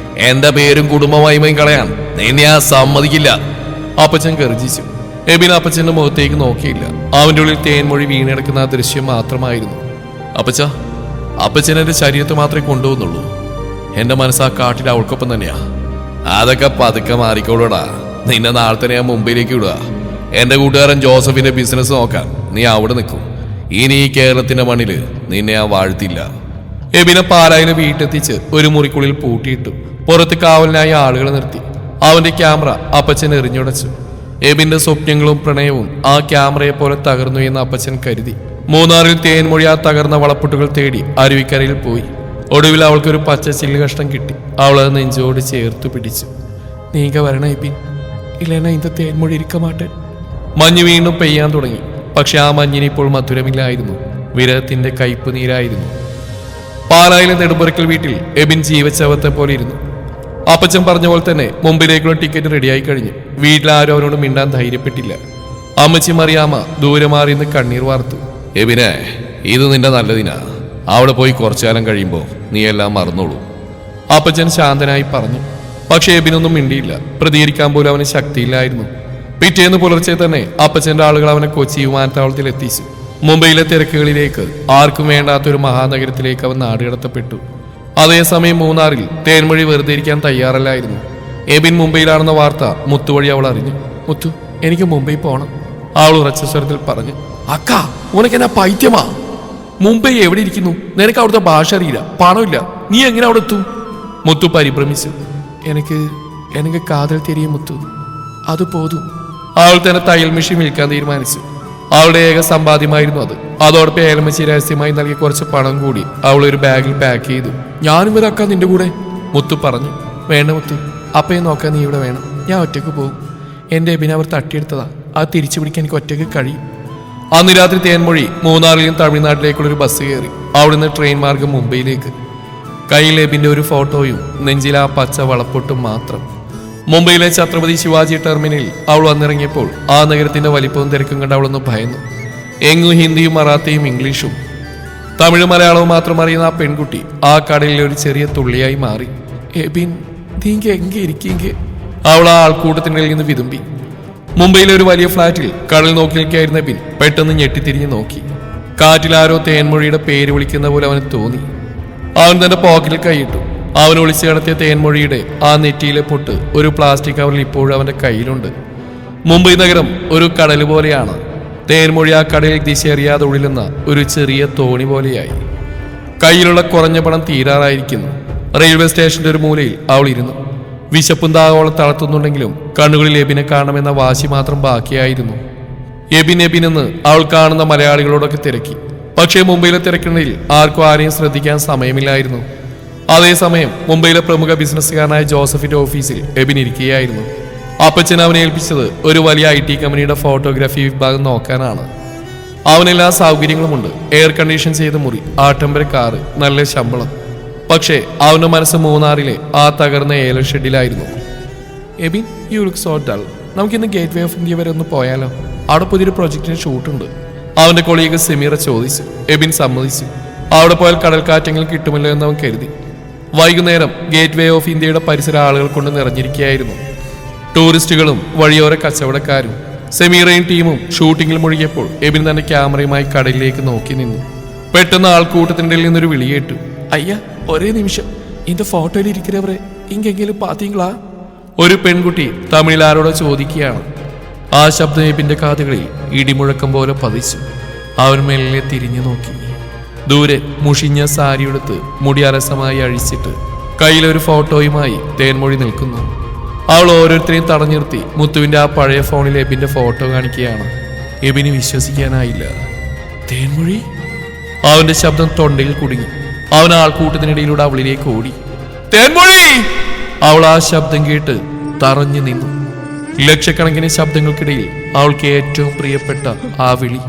[SPEAKER 1] എന്റെ പേരും കുടുംബമഹിമയും കളയാൻ നിന്നെ ഞാൻ സമ്മതിക്കില്ല. അപ്പച്ചൻ ഗർജിച്ചു. എബിൻ അപ്പച്ചന്റെ മുഖത്തേക്ക് നോക്കിയില്ല. അവന്റെ ഉള്ളിൽ തേൻമൊഴി വീണെടുക്കുന്ന ആ ദൃശ്യം മാത്രമായിരുന്നു. അപ്പച്ചൻ എന്റെ ശരീരത്തെ മാത്രമേ കൊണ്ടുപോകുന്നുള്ളൂ. എന്റെ മനസ്സാ കാട്ടിൽ അവൾക്കൊപ്പം തന്നെയാ. അതൊക്കെ പതുക്കെ മാറിക്കോളൂടാ. നിന്നെ നാളെ തന്നെ ഞാൻ മുംബൈയിലേക്ക് വിടുക. എന്റെ കൂട്ടുകാരൻ ജോസഫിന്റെ ബിസിനസ് നോക്കാൻ നീ അവിടെ നിൽക്കും. ഇനി ഈ കേരളത്തിന്റെ മണ്ണില് നിന്നെ ഞാൻ വാഴ്ത്തില്ല. എബിനെ പാലായിലെ വീട്ടെത്തിച്ച് ഒരു മുറിക്കുള്ളിൽ പൂട്ടിയിട്ടു. പുറത്ത് കാവലിനായി ആളുകളെ നിർത്തി. അവന്റെ ക്യാമറ അപ്പച്ചൻ എറിഞ്ഞുടച്ചു. എബിന്റെ സ്വപ്നങ്ങളും പ്രണയവും ആ ക്യാമറയെ പോലെ തകർന്നു എന്ന് അപ്പച്ചൻ കരുതി. മൂന്നാറിൽ തേൻമൊഴി ആ തകർന്ന വളപ്പൊട്ടുകൾ തേടി അരുവിക്കരയിൽ പോയി. ഒടുവിൽ അവൾക്കൊരു പച്ച ചില്ല് കഷ്ണം കിട്ടി. അവളത് നെഞ്ചോട് ചേർത്തു പിടിച്ചു. നീങ്ക വരണ എബിൻ, ഇല്ലെന്ന ഇന്ന തേൻമൊഴി ഇരിക്കമാട്ടെ. മഞ്ഞ് വീണ്ടും പെയ്യാൻ തുടങ്ങി. പക്ഷെ ആ മഞ്ഞിന് ഇപ്പോൾ മധുരമില്ലായിരുന്നു. വിരഹത്തിന്റെ കയ്പ് നീരായിരുന്നു. പാലായിലെ നെടുമ്പുറക്കൽ വീട്ടിൽ എബിൻ ജീവച്ചവത്തെ പോലെ ഇരുന്നു. അപ്പച്ചൻ പറഞ്ഞ പോലെ തന്നെ മുംബൈയിലേക്കുള്ള ടിക്കറ്റ് റെഡിയായി കഴിഞ്ഞു. വീട്ടിലാരും അവനോട് മിണ്ടാൻ ധൈര്യപ്പെട്ടില്ല. അമ്മച്ചി മറിയാമ്മ ദൂരെ മാറി നിന്ന് കണ്ണീർ വാർത്തു. എബിനെ, ഇത് നിന്റെ നല്ലതിനാ. അവിടെ പോയി കുറച്ചുകാലം കഴിയുമ്പോൾ നീ എല്ലാം മറന്നോളൂ. അപ്പച്ചൻ ശാന്തനായി പറഞ്ഞു. പക്ഷെ എബിനൊന്നും മിണ്ടിയില്ല. പ്രതികരിക്കാൻ പോലും അവന് ശക്തിയില്ലായിരുന്നു. പിറ്റേന്ന് പുലർച്ചെ തന്നെ അപ്പച്ചന്റെ ആളുകൾ അവനെ കൊച്ചി വിമാനത്താവളത്തിൽ എത്തിച്ചു. മുംബൈയിലെ തിരക്കുകളിലേക്ക്, ആർക്കും വേണ്ടാത്തൊരു മഹാനഗരത്തിലേക്ക് അവൻ നാടുകടത്തപ്പെട്ടു. അതേസമയം മൂന്നാറിൽ തേൻമൊഴി വെറുതെ ഇരിക്കാൻ തയ്യാറല്ലായിരുന്നു. എബിൻ മുംബൈയിലാണെന്ന വാർത്ത മുത്തു വഴി അവൾ അറിഞ്ഞു. മുത്തു, എനിക്ക് മുംബൈ പോകണം, അവൾ ഉറച്ച സ്വരത്തിൽ പറഞ്ഞു. അക്ക, ഉനക്കെന്നാ പൈത്യമാ? മുംബൈ എവിടെ ഇരിക്കുന്നു? നിനക്ക് അവിടുത്തെ ഭാഷ അറിയില്ല, പണമില്ല, നീ എങ്ങനെ അവിടെ എത്തും? മുത്തു പരിഭ്രമിച്ചു. എനിക്ക് കാതൽ തെരിയും മുത്തു, അത് പോതും. അവൾ തന്നെ തയ്യൽ മെഷീൻ വിൽക്കാൻ തീരുമാനിച്ചു. അവളുടെ ഏക സമ്പാദ്യമായിരുന്നു അത്. അതോടൊപ്പം ഏലമച്ചി രഹസ്യമായി നൽകിയ കുറച്ച് പണം കൂടി അവൾ ഒരു ബാഗിൽ പാക്ക് ചെയ്തു. ഞാനും വരാക്കാം നിന്റെ കൂടെ, മുത്തു പറഞ്ഞു. വേണ്ട മുത്തു, അപ്പയെ നോക്കാൻ നീ ഇവിടെ വേണം. ഞാൻ ഒറ്റയ്ക്ക് പോകും. എൻ്റെ എബിനെ അവർ തട്ടിയെടുത്തതാ. അത് തിരിച്ചു പിടിക്കാൻ എനിക്ക് ഒറ്റയ്ക്ക് കഴിയും. അന്ന് രാത്രി തേൻമൊഴി മൂന്നാറിലും തമിഴ്നാട്ടിലേക്കുള്ളൊരു ബസ് കയറി. അവിടുന്ന് ട്രെയിൻ മാർഗം മുംബൈയിലേക്ക്. കയ്യിൽ എബിന്റെ ഒരു ഫോട്ടോയും നെഞ്ചിൽ ആ പച്ച വളപ്പൊട്ടും മാത്രം. മുംബൈയിലെ ഛത്രപതി ശിവാജി ടെർമിനലിൽ അവൾ വന്നിറങ്ങിയപ്പോൾ ആ നഗരത്തിന്റെ വലിപ്പവും തിരക്കും കണ്ട് അവളൊന്ന് ഭയന്നു. എങ്ങും ഹിന്ദിയും മറാത്തിയും ഇംഗ്ലീഷും തമിഴ് മലയാളവും മാത്രം അറിയുന്ന ആ പെൺകുട്ടി ആ കടലിൽ ഒരു ചെറിയ തുള്ളിയായി മാറി.
[SPEAKER 2] എബിൻ നീങ്ക എങ്കെ ഇരിക്കീങ്ക?
[SPEAKER 1] അവൾ ആ ആൾക്കൂട്ടത്തിനിടയിൽ നിന്ന് വിതുമ്പി. മുംബൈയിലെ ഒരു വലിയ ഫ്ളാറ്റിൽ കടൽ നോക്കി നിൽക്കായിരുന്ന എബിൻ പെട്ടെന്ന് ഞെട്ടിത്തിരിഞ്ഞ് നോക്കി. കാറ്റിൽ ആരോ തേൻമൊഴിയുടെ പേര് വിളിക്കുന്ന പോലെ അവന് തോന്നി. അവൻ തന്റെ പോക്കറ്റിൽ കൈയിട്ടു. അവൻ ഒളിച്ചു കടത്തിയ തേൻമൊഴിയുടെ ആ നെറ്റിയിലെ പൊട്ട് ഒരു പ്ലാസ്റ്റിക് കവറിൽ ഇപ്പോഴും അവന്റെ കയ്യിലുണ്ട്. മുംബൈ നഗരം ഒരു കടൽ പോലെയാണ്. തേൻമൊഴി ആ കടലിൽ ദിശയറിയാതെ ഉള്ളിലെന്ന ഒരു ചെറിയ തോണി പോലെയായി. കയ്യിലുള്ള കുറഞ്ഞ പണം തീരാറായിരിക്കുന്നു. റെയിൽവേ സ്റ്റേഷന്റെ ഒരു മൂലയിൽ അവൾ ഇരുന്നു. വിശപ്പും ദാഹോളം തളർത്തുന്നുണ്ടെങ്കിലും കണ്ണുകളിൽ എബിനെ കാണണമെന്ന വാശി മാത്രം ബാക്കിയായിരുന്നു. എബിനെന്ന് അവൾ കാണുന്ന മലയാളികളോടൊക്കെ തിരക്കി. പക്ഷേ മുംബൈയിലെ തിരക്കിനിടയിൽ ആർക്കും ആരെയും ശ്രദ്ധിക്കാൻ സമയമില്ലായിരുന്നു. അതേസമയം മുംബൈയിലെ പ്രമുഖ ബിസിനസ്സുകാരനായ ജോസഫിന്റെ ഓഫീസിൽ എബിൻ ഇരിക്കുകയായിരുന്നു. അപ്പച്ചൻ അവനെ ഏൽപ്പിച്ചത് ഒരു വലിയ IT കമ്പനിയുടെ ഫോട്ടോഗ്രാഫി വിഭാഗം നോക്കാനാണ്. അവനെല്ലാ സൗകര്യങ്ങളുമുണ്ട്. എയർ കണ്ടീഷൻ ചെയ്ത മുറി, ആഡംബര കാറ്, നല്ല ശമ്പളം. പക്ഷേ അവന്റെ മനസ്സ് മൂന്നാറിലെ ആ തകർന്ന ഏലം ഷെഡിലായിരുന്നു.
[SPEAKER 2] Ebin you look so dull. നമുക്കിന്ന് ഗേറ്റ് വേ ഓഫ് ഇന്ത്യ വരെ ഒന്ന് പോയാലോ? അവിടെ പുതിയൊരു പ്രൊജക്ടിന് ഷൂട്ടുണ്ട്.
[SPEAKER 1] അവന്റെ കൊളീഗ് സെമീറ ചോദിച്ചു. എബിൻ സമ്മതിച്ചു. അവിടെ പോയാൽ കടൽക്കാറ്റെങ്കിലും കിട്ടുമല്ലോ എന്ന് അവൻ കരുതി. വൈകുന്നേരം ഗേറ്റ് വേ ഓഫ് ഇന്ത്യയുടെ പരിസര ആളുകൾ കൊണ്ട് നിറഞ്ഞിരിക്കുകയായിരുന്നു. ടൂറിസ്റ്റുകളും വഴിയോര കച്ചവടക്കാരും. സെമീറയും ടീമും ഷൂട്ടിങ്ങിൽ മുഴുകിയപ്പോൾ എബിൻ തന്റെ ക്യാമറയുമായി കടലിലേക്ക് നോക്കി നിന്നു. പെട്ടെന്ന് ആൾക്കൂട്ടത്തിനിടയിൽ നിന്നൊരു വിളിയേറ്റു.
[SPEAKER 2] അയ്യ, ഒരേ നിമിഷം. ഇന്റെ ഫോട്ടോയിൽ ഇരിക്കുന്നവരെ ഇങ്ങെങ്കിലും പാത്തീങ്ങളാ?
[SPEAKER 1] ഒരു പെൺകുട്ടി തമിഴിൽ ആരോടോ ചോദിക്കുകയാണ്. ആ ശബ്ദം എബിന്റെ കാതുകളിൽ ഇടിമുഴക്കം പോലെ പതിച്ചു. അവൻ മെല്ലെ തിരിഞ്ഞു നോക്കി. ദൂരെ മുഷിഞ്ഞ സാരിയെടുത്ത് മുടി അലസമായി അഴിച്ചിട്ട് കയ്യിലൊരു ഫോട്ടോയുമായി തേൻമൊഴി നിൽക്കുന്നു. അവൾ ഓരോരുത്തരെയും തടഞ്ഞു നിർത്തി മുത്തുവിന്റെ ആ പഴയ ഫോണിൽ എബിന്റെ ഫോട്ടോ കാണിക്കുകയാണ്. എബിന് വിശ്വസിക്കാനായില്ല.
[SPEAKER 2] തേൻമൊഴി?
[SPEAKER 1] അവന്റെ ശബ്ദം തൊണ്ടയിൽ കുടുങ്ങി. അവൻ ആൾക്കൂട്ടത്തിനിടയിലൂടെ അവളിലേക്ക് ഓടി. തേൻമൊഴി! അവൾ ആ ശബ്ദം കേട്ട് തറഞ്ഞു നിന്നു. ലക്ഷക്കണക്കിന് ശബ്ദങ്ങൾക്കിടയിൽ അവൾക്ക് ഏറ്റവും പ്രിയപ്പെട്ട ആ വിളി.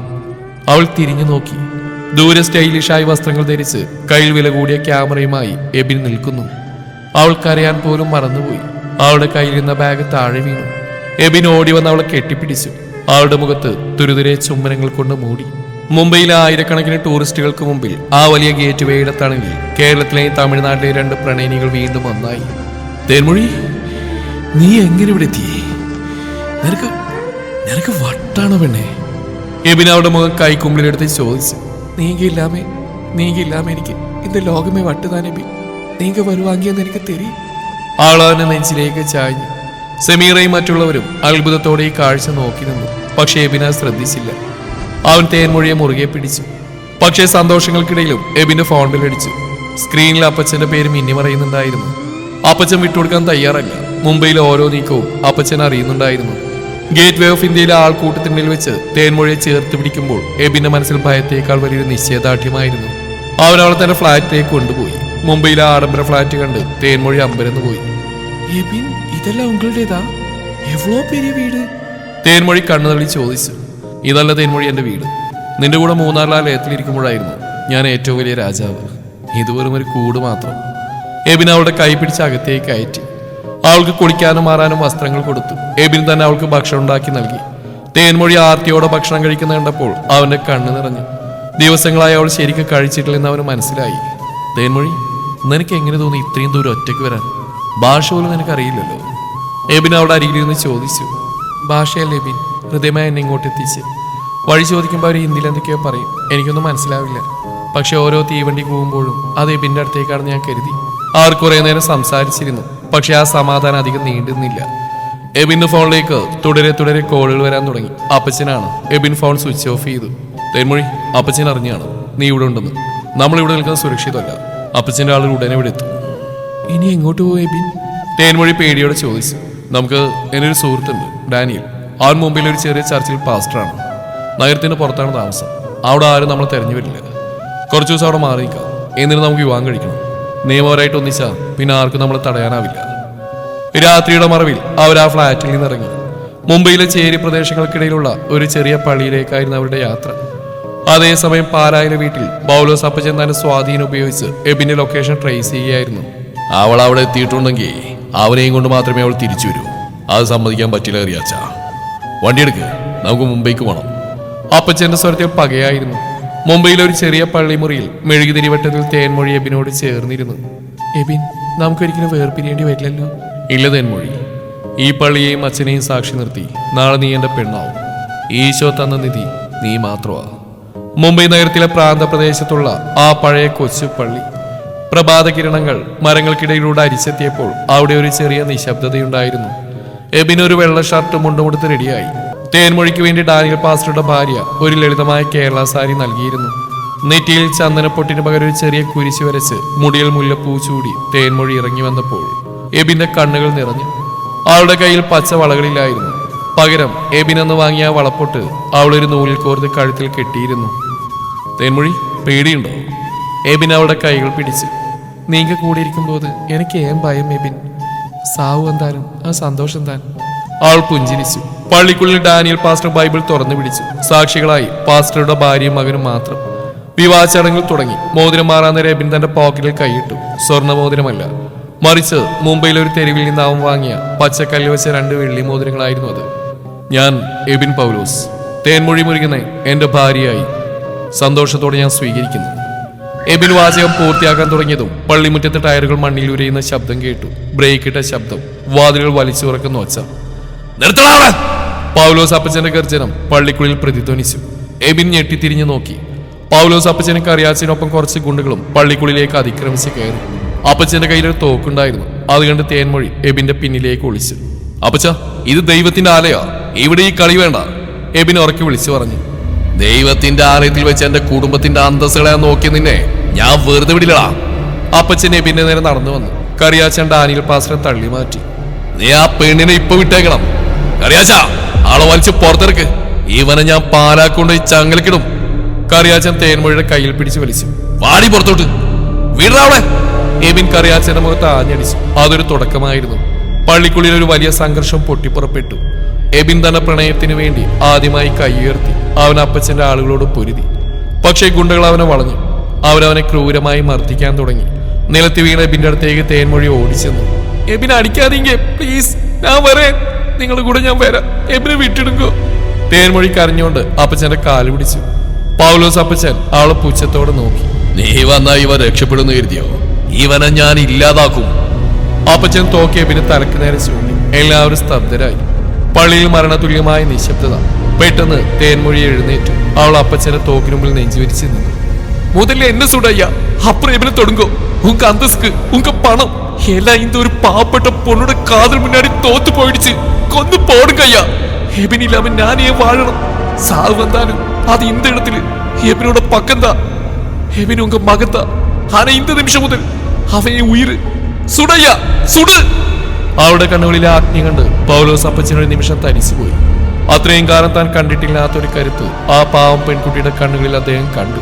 [SPEAKER 1] അവൾ തിരിഞ്ഞു നോക്കി. ദൂരെ സ്റ്റൈലിഷായി വസ്ത്രങ്ങൾ ധരിച്ച് കയ്യിൽ വില കൂടിയ ക്യാമറയുമായി എബിൻ നിൽക്കുന്നു. അവൾ കരയാൻ പോലും മറന്നുപോയി. അവളുടെ കയ്യിലിരുന്ന ബാഗ് താഴെ വീണു. എബിൻ ഓടി വന്ന് അവളെ കെട്ടിപ്പിടിച്ചു. അവളുടെ മുഖത്ത് തുരുതുരെ ചുംബനങ്ങൾ കൊണ്ട് മൂടി. മുംബൈയിലെ ആയിരക്കണക്കിന് ടൂറിസ്റ്റുകൾക്ക് മുമ്പിൽ ആ വലിയ ഗേറ്റ് വേയുടെ തണലിൽ കേരളത്തിലെയും തമിഴ്നാട്ടിലെ 2 പ്രണയിനികൾ വീണ്ടും ഒന്നായി.
[SPEAKER 2] തേൻമൊഴി, നീ എങ്ങനെ ഇവിടെ എത്തിയേ? നിനക്ക് വട്ടാണോ പെണ്ണേ?
[SPEAKER 1] എബിൻ അവളുടെ മുഖം കൈക്കുമ്പിലെടുത്ത് ചോദിച്ചു.
[SPEAKER 2] നീങ്ങില്ലാമ എനിക്ക് ഇന്ന് ലോകമേ വട്ടുതാൻ എബിൻ. നീങ്ക വരുവാങ്ങിയെന്ന് എനിക്ക് തെരി.
[SPEAKER 1] ആളവന്റെ നെഞ്ചിലേക്ക് ചാഞ്ഞു. സെമീറയും മറ്റുള്ളവരും അത്ഭുതത്തോടെ ഈ കാഴ്ച നോക്കി നിന്നു. പക്ഷേ എബിനെ ശ്രദ്ധിച്ചില്ല. അവൻ തേൻമൊഴിയെ മുറുകെ പിടിച്ചു. പക്ഷേ സന്തോഷങ്ങൾക്കിടയിലും എബിന്റെ ഫോൺ ബില്ലടിച്ചു. സ്ക്രീനിൽ അപ്പച്ചന്റെ പേര് മിന്നിമറയുന്നുണ്ടായിരുന്നു. അപ്പച്ചൻ വിട്ടുകൊടുക്കാൻ തയ്യാറല്ല. മുംബൈയിലെ ഓരോ നീക്കവും അപ്പച്ചൻ അറിയുന്നുണ്ടായിരുന്നു. ഗേറ്റ് വേ ഓഫ് ഇന്ത്യയിലെ ആൾക്കൂട്ടത്തിനിൽ വെച്ച് തേൻമൊഴിയെ ചേർത്ത് പിടിക്കുമ്പോൾ എബിന്റെ മനസ്സിൽ ഭയത്തേക്കാൾ വലിയൊരു നിശ്ചയദാർഢ്യമായിരുന്നു. അവൻ അവളെ തന്റെ ഫ്ലാറ്റിലേക്ക് കൊണ്ടുപോയി. മുംബൈയിലെ ആഡംബര ഫ്ലാറ്റ് കണ്ട് തേൻമൊഴി അമ്പരന്ന് പോയി.
[SPEAKER 2] എബിൻ, ഇതെല്ലാം ഉങ്ങളുടേതാ? എവ്വളോ പെരിയ വീട്?
[SPEAKER 1] തേൻമൊഴി കണ്ണു തള്ളി ചോദിച്ചു. ഇതല്ല തേൻമൊഴി, എന്റെ വീട്. നിന്റെ കൂടെ മൂന്നാറിൽ ആ ലയത്തിലിരിക്കുമ്പോഴായിരുന്നു ഞാൻ ഏറ്റവും വലിയ രാജാവ്. ഇത് വെറും ഒരു കൂട് മാത്രം. എബിൻ അവളുടെ കൈ പിടിച്ച് അകത്തേക്ക് കയറ്റി. അവൾക്ക് കുളിക്കാനും മാറാനും വസ്ത്രങ്ങൾ കൊടുത്തു. എബിൻ തന്നെ അവൾക്ക് ഭക്ഷണം ഉണ്ടാക്കി നൽകി. തേൻമൊഴി ആർത്തിയോടെ ഭക്ഷണം കഴിക്കുന്ന കണ്ടപ്പോൾ അവന്റെ കണ്ണ് നിറഞ്ഞു. ദിവസങ്ങളായി അവൾ ശരിക്കും കഴിച്ചിട്ടില്ലെന്ന് അവന് മനസ്സിലായി. തേൻമൊഴി, നിനക്ക് എങ്ങനെ തോന്നി ഇത്രയും ദൂരം ഒറ്റയ്ക്ക് വരാൻ? ഭാഷ പോലും നിനക്കറിയില്ലല്ലോ. എബിൻ അവളുടെ അരികിലിരുന്ന് ചോദിച്ചു.
[SPEAKER 2] ഭാഷയല്ല എബിൻ, ഹൃദയമായി എന്നെ ഇങ്ങോട്ട് എത്തിച്ച്. വഴി ചോദിക്കുമ്പോൾ അവർ ഹിന്ദിയിൽ എന്തൊക്കെയോ പറയും. എനിക്കൊന്നും മനസ്സിലാവില്ല. പക്ഷെ ഓരോ തീവണ്ടി പോകുമ്പോഴും അത് എബിന്റെ അടുത്തേക്കാണെന്ന് ഞാൻ കരുതി.
[SPEAKER 1] അവർ കുറെ നേരം സംസാരിച്ചിരുന്നു. പക്ഷെ ആ സമാധാനം അധികം നീണ്ടുന്നില്ല. എബിന്റെ ഫോണിലേക്ക് തുടരെ കോളുകൾ വരാൻ തുടങ്ങി. അപ്പച്ചനാണ്. എബിൻ ഫോൺ സ്വിച്ച് ഓഫ് ചെയ്തു. തേൻമൊഴി, അപ്പച്ചൻ അറിഞ്ഞാണ് നീ ഇവിടെ ഉണ്ടെന്ന്. നമ്മളിവിടെ നിൽക്കുന്നത് സുരക്ഷിതമല്ല. അപ്പച്ചന്റെ ആളുകൾ ഉടനെ ഇവിടെ എത്തും.
[SPEAKER 2] ഇനി എങ്ങോട്ട് പോകും എബിൻ?
[SPEAKER 1] തേൻമൊഴി പേടിയോടെ ചോദിച്ചു. നമുക്ക് എൻ്റെ ഒരു സുഹൃത്തുണ്ട്, ഡാനിയൽ. അവൻ മുംബൈയിലെ ഒരു ചെറിയ ചർച്ചിൽ പാസ്റ്ററാണ്. നഗരത്തിന് പുറത്താണ് താമസം. അവിടെ ആരും നമ്മളെ തെരഞ്ഞു വരില്ല. കുറച്ചു ദിവസം അവിടെ മാറിയിക്കാം. എന്നിട്ട് നമുക്ക് വിവാഹം കഴിക്കണം. നിയമപരമായിട്ട് ഒന്നിച്ചാൽ പിന്നെ ആർക്കും നമ്മളെ തടയാനാവില്ല. രാത്രിയുടെ മറവിൽ അവർ ആ ഫ്ലാറ്റിൽ നിന്നിറങ്ങി. മുംബൈയിലെ ചേരി പ്രദേശങ്ങൾക്കിടയിലുള്ള ഒരു ചെറിയ പള്ളിയിലേക്കായിരുന്നു അവരുടെ യാത്ര. അതേസമയം പാലായിലെ വീട്ടിൽ പൗലോസ് അപ്പച്ചൻ തന്റെ സ്വാധീനം ഉപയോഗിച്ച് എബിന്റെ ലൊക്കേഷൻ ട്രേസ് ചെയ്യുകയായിരുന്നു. അവൾ അവിടെ എത്തിയിട്ടുണ്ടെങ്കിൽ അവനെയും കൊണ്ട് മാത്രമേ അവൾ തിരിച്ചു വരൂ. അത് സമ്മതിക്കാൻ പറ്റില്ല അറിയാച്ച. വണ്ടിയെടുക്ക്, നമുക്ക് മുംബൈക്ക് പോകണം. അപ്പച്ചന്റെ സ്വരത്തിൽ പകയായിരുന്നു. മുംബൈയിലെ ഒരു ചെറിയ പള്ളിമുറിയിൽ മെഴുകുതിരിവട്ടത്തിൽ തേൻമൊഴി എബിനോട് ചേർന്നിരുന്നു.
[SPEAKER 2] എബിൻ, നമുക്കൊരിക്കലും വേർപിരിയേണ്ടി വരില്ലല്ലോ.
[SPEAKER 1] ഇല്ല തേൻമൊഴി, ഈ പള്ളിയെയും അച്ഛനെയും സാക്ഷി നിർത്തി നാളെ നീ എന്റെ പെണ്ണാവും. ഈശോ തന്ന നിധി നീ മാത്രമാ. മുംബൈ നഗരത്തിലെ പ്രാന്തപ്രദേശത്തുള്ള ആ പഴയ കൊച്ചു പള്ളി. പ്രഭാത കിരണങ്ങൾ മരങ്ങൾക്കിടയിലൂടെ അരിച്ചെത്തിയപ്പോൾ അവിടെ ഒരു ചെറിയ നിശബ്ദതയുണ്ടായിരുന്നു. എബിൻ ഒരു വെള്ള ഷർട്ട് മുണ്ടുമുടുത്ത് റെഡിയായി. തേൻമൊഴിക്ക് വേണ്ടി ഡാനിയൽ പാസ്റ്ററുടെ ഭാര്യ ഒരു ലളിതമായ കേരള സാരി നൽകിയിരുന്നു. നെറ്റിയിൽ ചന്ദനപ്പൊട്ടിന് പകരം ഒരു ചെറിയ കുരിശ് വരച്ച് മുടിയിൽ മുല്ലപ്പൂ ചൂടി തേൻമൊഴി ഇറങ്ങി വന്നപ്പോൾ എബിന്റെ കണ്ണുകൾ നിറഞ്ഞു. അവളുടെ കയ്യിൽ പച്ച വളകളില്ലായിരുന്നു. പകരം എബിനെന്ന് വാങ്ങിയ വളപ്പൊട്ട് അവളൊരു നൂലിൽ കോർത്ത് കഴുത്തിൽ കെട്ടിയിരുന്നു. തേൻമൊഴി, പേടിയുണ്ടോ?
[SPEAKER 2] എബിൻ അവളുടെ കൈകൾ പിടിച്ചു. നീങ്ക കൂടെ ഇരിക്കുമ്പോൾ എനിക്ക് ഏം ഭയം എബിൻ. സാവു എന്താലും ആ സന്തോഷം താൻ.
[SPEAKER 1] അവൾ പുഞ്ചിരിച്ചു. പള്ളിക്കുള്ളിൽ ഡാനിയൽ പാസ്റ്റർ ബൈബിൾ തുറന്നു പിടിച്ചു. സാക്ഷികളായി പാസ്റ്ററുടെ ഭാര്യയും മകനും മാത്രം. വിവാഹ ചടങ്ങുകൾ തുടങ്ങി. മോതിരം മാറാൻ നേരം എബിൻ തന്റെ പോക്കറ്റിൽ കൈയിട്ടു. സ്വർണ്ണ മോതിരമല്ല, മറിച്ച് മുംബൈയിലെ ഒരു തെരുവിൽ നിന്ന് അവൻ വാങ്ങിയ പച്ചക്കല്ല് വെച്ച 2 വെള്ളി മോതിരങ്ങളായിരുന്നു അത്. ഞാൻ എബിൻ പൗലോസ്, തേൻമൊഴി മുരുകനെ എന്റെ ഭാര്യയായി സന്തോഷത്തോടെ ഞാൻ സ്വീകരിക്കുന്നു. എബിൻ വാചകം പൂർത്തിയാക്കാൻ തുടങ്ങിയതും പള്ളിമുറ്റത്തെ ടയറുകൾ മണ്ണിൽ ഉരയുന്ന ശബ്ദം കേട്ടു. ബ്രേക്കിട്ട ശബ്ദം, വാതിലുകൾ വലിച്ചു തുറക്കുന്ന ഒച്ച. നിർത്തണം! പൗലോസ് അപ്പച്ചന്റെ ഗർജനം പള്ളിക്കുള്ളിൽ പ്രതിധ്വനിച്ചു. എബിൻ ഞെട്ടിത്തിരിഞ്ഞു നോക്കി. പൗലോസ് അപ്പച്ചനും കറിയാച്ചനൊപ്പം കുറച്ച് ഗുണ്ടുകളും പള്ളിക്കുള്ളിലേക്ക് അതിക്രമിച്ച് കയറി. അപ്പച്ചന്റെ കയ്യിലൊരു തോക്കുണ്ടായിരുന്നു. അത് കണ്ട് തേൻമൊഴി എബിന്റെ പിന്നിലേക്ക് ഒളിച്ചു. അപ്പച്ച, ഇത് ദൈവത്തിന്റെ ആലയാ, ഇവിടെ ഈ കളി വേണ്ട. എബിൻ ഉറക്കി വിളിച്ചു പറഞ്ഞു. ദൈവത്തിന്റെ ആലയത്തിൽ വെച്ച് എന്റെ കുടുംബത്തിന്റെ അന്തസ്സുകളെ നോക്കി നിന്നെ ഞാൻ വെറുതെ വിടില്ലടാ. അപ്പച്ചൻ എബിന്റെ നേരെ നടന്നു വന്നു. കറിയാച്ചൻ ഡാനിയൽ പാസ്റ്ററെ തള്ളി മാറ്റി. നീ ആ പെണ്ണിനെ ഇപ്പൊ വിട്ടേക്കണം. കറിയാച്ച, ആളെ വലിച്ച് പുറത്തിറക്ക്. ഇവനെ ഞാൻ പാലാക്കൊണ്ട് ചങ്ങലക്കിടും. കറിയാച്ചൻ തേൻമൊഴിയുടെ കയ്യിൽ പിടിച്ച് വലിച്ചു. വാടി പുറത്തോട്ട്, വീടാവളെ. എബിൻ കറിയാച്ചന്റെ മുഖത്ത് ആഞ്ഞടിച്ചു. അതൊരു തുടക്കമായിരുന്നു. പള്ളിക്കുള്ളിൽ ഒരു വലിയ സംഘർഷം പൊട്ടിപ്പുറപ്പെട്ടു. എബിൻ തന്റെ പ്രണയത്തിന് വേണ്ടി ആദ്യമായി കൈയുയർത്തി അവൻ അപ്പച്ചന്റെ ആളുകളോട് പൊരുതി. പക്ഷേ ഗുണ്ടകൾ അവനെ വളഞ്ഞു. അവരവനെ ക്രൂരമായി മർദ്ദിക്കാൻ തുടങ്ങി. നിലത്തി വീണ എബിന്റെ അടുത്തേക്ക് തേൻമൊഴി ഓടിച്ചെന്നു.
[SPEAKER 2] എബിൻ, അടിക്കാതീങ്ക പ്ലീസ്, ഞാൻ വരേ, നിങ്ങളുടെ കൂടെ ഞാൻ വരാം. എബിനെ വിട്ടിടുങ്കോ.
[SPEAKER 1] തേൻമൊഴി കരഞ്ഞുകൊണ്ട് അപ്പച്ചന്റെ കാല് പിടിച്ചു. പൗലോസ് അപ്പച്ചൻ അവളെ പുച്ഛത്തോടെ നോക്കി. നീ വന്നാ ഇവ രക്ഷപ്പെടുന്നു കരുതിയോ? ഇവനെ ഞാൻ ഇല്ലാതാക്കും. അപ്പച്ചൻ തോക്കി എബിന് തലക്ക് നേരെ ചൂണ്ടി. എല്ലാവരും സ്തബ്ധരായി. പള്ളിയിൽ മരണതുല്യമായ നിശബ്ദത. പെട്ടെന്ന് തേൻമൊഴി എഴുന്നേറ്റു. അവൾ അപ്പച്ചന്റെ തോക്കിന് മുമ്പിൽ നെഞ്ചുവിരിച്ച് നിന്നു.
[SPEAKER 2] முதல்ல என்ன சொல்றையா? அப்புறம் எபின தொடுங்கோ. உங்க அந்தஸ்துக்கு, உங்க பணம் எல்லாம் இந்த ஒரு பாவப்பட்ட பொண்ணோட காதல் முன்னாடி தோத்து போயிடுச்சு. கொண்டு போடுங்க ஐயா. எபின் இல்லாம நான் ஏன் வாழணும்? சாவு வந்தாலும் அது இந்த இடத்துல எபினோட பக்கம்தான். எபின் உங்க மகன்தான். ஆனா இந்த நிமிஷம் முதல் அவன் என் உயிர். சுடையா, சுடு!
[SPEAKER 1] അവളുടെ കണ്ണുകളിലെ ആജ്ഞ കണ്ട് പൗലോസ് അപ്പച്ചനൊരു നിമിഷം തരിച്ചുപോയി. അത്രയും കാലം താൻ കണ്ടിട്ടില്ലാത്തൊരു കരുത്ത് ആ പാവം പെൺകുട്ടിയുടെ കണ്ണുകളിൽ അദ്ദേഹം കണ്ടു.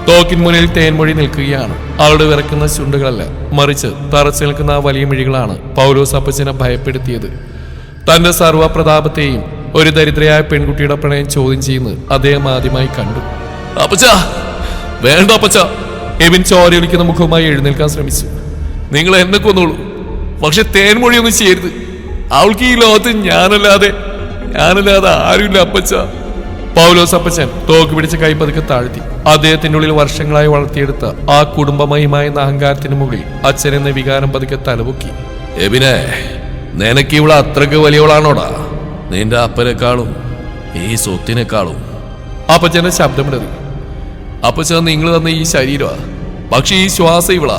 [SPEAKER 1] തോക്കിൻ മുന്നിൽ തേൻമൊഴി നിൽക്കുകയാണ്. അവളുടെ വിറക്കുന്ന ചുണ്ടുകളല്ല, മറിച്ച് തറച്ചു നിൽക്കുന്ന ആ വലിയ മിഴികളാണ് പൗലോസ് അപ്പച്ചനെ ഭയപ്പെടുത്തിയത്. തന്റെ സർവ്വപ്രതാപത്തെയും ഒരു ദരിദ്രയായ പെൺകുട്ടിയുടെ പ്രണയം ചോദ്യം ചെയ്യുന്നത് അദ്ദേഹം ആദ്യമായി കണ്ടു. അപ്പച്ച, വേണ്ട അപ്പച്ച. എബിൻ ചോരയൊലിക്കുന്ന മുഖവുമായി എഴുന്നേൽക്കാൻ ശ്രമിച്ചു. നിങ്ങൾ എന്നെ കൊന്നോളൂ, പക്ഷെ തേൻമൊഴിയൊന്നും ചെയ്യരുത്. അവൾക്ക് ഈ ലോകത്ത് ഞാനല്ലാതെ ആരുമില്ല അപ്പച്ച. പൗലോസ് അപ്പച്ചൻ തോക്ക് പിടിച്ച കൈ പതുക്കെ താഴ്ത്തി. അദ്ദേഹത്തിന്റെ ഉള്ളിൽ വർഷങ്ങളായി വളർത്തിയെടുത്ത ആ കുടുംബമയമായ അഹങ്കാരത്തിന് മുകളിൽ അച്ഛൻ എന്ന വികാരം പതുക്കെ തലപൊക്കി. എബിനെ, നിനക്ക് ഇവിടെ അത്രക്ക് വലിയവളാണോടാ? നിന്റെ അപ്പനേക്കാളും ഈ സ്വത്തിനേക്കാളും. അപ്പച്ചന്റെ ശബ്ദമിടറി. അപ്പച്ച, നിങ്ങൾ തന്ന ഈ ശരീരമാ, പക്ഷെ ഈ ശ്വാസം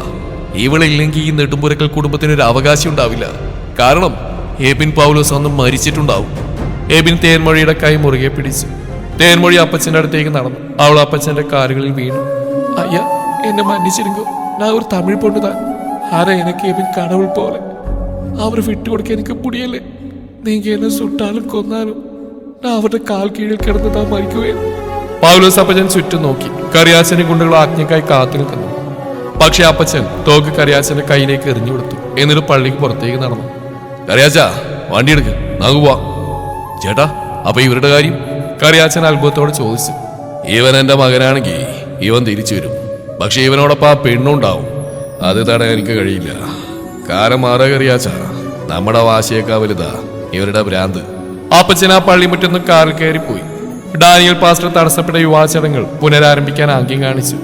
[SPEAKER 1] ഇവളില്ലെങ്കിൽ ഈ നെടുമ്പുരക്കൽ കുടുംബത്തിനൊരു അവകാശം ഉണ്ടാവില്ല. കാരണം എബിൻ പൗലോസ് അന്ന് മരിച്ചിട്ടുണ്ടാവും. എബിൻ തേൻമൊഴിയുടെ കൈ മുറുകെ പിടിച്ചു. തേൻമൊഴി അപ്പച്ചന്റെ അടുത്തേക്ക് നടന്നു. അവൾ അപ്പച്ചന്റെ കാലുകളിൽ വീണു.
[SPEAKER 2] ஐயா, என்னை மன்னிச்சிருங்கோ. நான் ஒரு தமிழ் பொண்ணு தான். ஆனா எனக்கு எபின் கடவுள் போல. அவரை விட்டு கொடுக்க எனக்கு முடியல. நீங்க என்ன சுட்டாலும் கொன்னாலும் நான் அவരുടെ കാൽ കീഴിൽ കിടന്ന് താൻ മരിക്കുവേ.
[SPEAKER 1] പൗലോസ് അപ്പച്ചൻ ചുറ്റും നോക്കി. കറിയാച്ചനെ ഗുണ്ടകൾ ആജ്ഞക്കായി കാത്തു നിൽക്കുന്നു. പക്ഷെ അപ്പച്ചൻ തോക്ക് കറിയാച്ചന്റെ കയ്യിലേക്ക് എറിഞ്ഞു കൊടുത്തു. എന്നിട്ട് പള്ളിക്ക് പുറത്തേക്ക് നടന്നു. കറിയാച്ച, വണ്ടി എടുക്ക്, നമുക്ക് പോവാം. ചേട്ടാ, അപ്പൊ ഇവരുടെ കാര്യം?
[SPEAKER 2] കറിയാച്ചൻ അത്ഭുതത്തോടെ ചോദിച്ചു.
[SPEAKER 1] ഇവൻ എന്റെ മകനാണെങ്കിൽ ഇവൻ തിരിച്ചു വരും. പക്ഷെ ഇവനോടൊപ്പം ആ പെണ്ണുണ്ടാവും. അത് തടയാൻ എനിക്ക് കഴിയില്ല. കാലം മാറ കറിയാച്ച. നമ്മുടെ വാശിയേക്കാ വലുതാ ഇവരുടെ ഭ്രാന്ത്.
[SPEAKER 2] അപ്പച്ചൻ ആ പള്ളിമുറ്റൊന്ന് കാറിൽ കയറിപ്പോയി. ഡാനിയൽ പാസ്റ്റർ തടസ്സപ്പെട്ട യുവാചടങ്ങൾ പുനരാരംഭിക്കാൻ ആംഗ്യം കാണിച്ചു.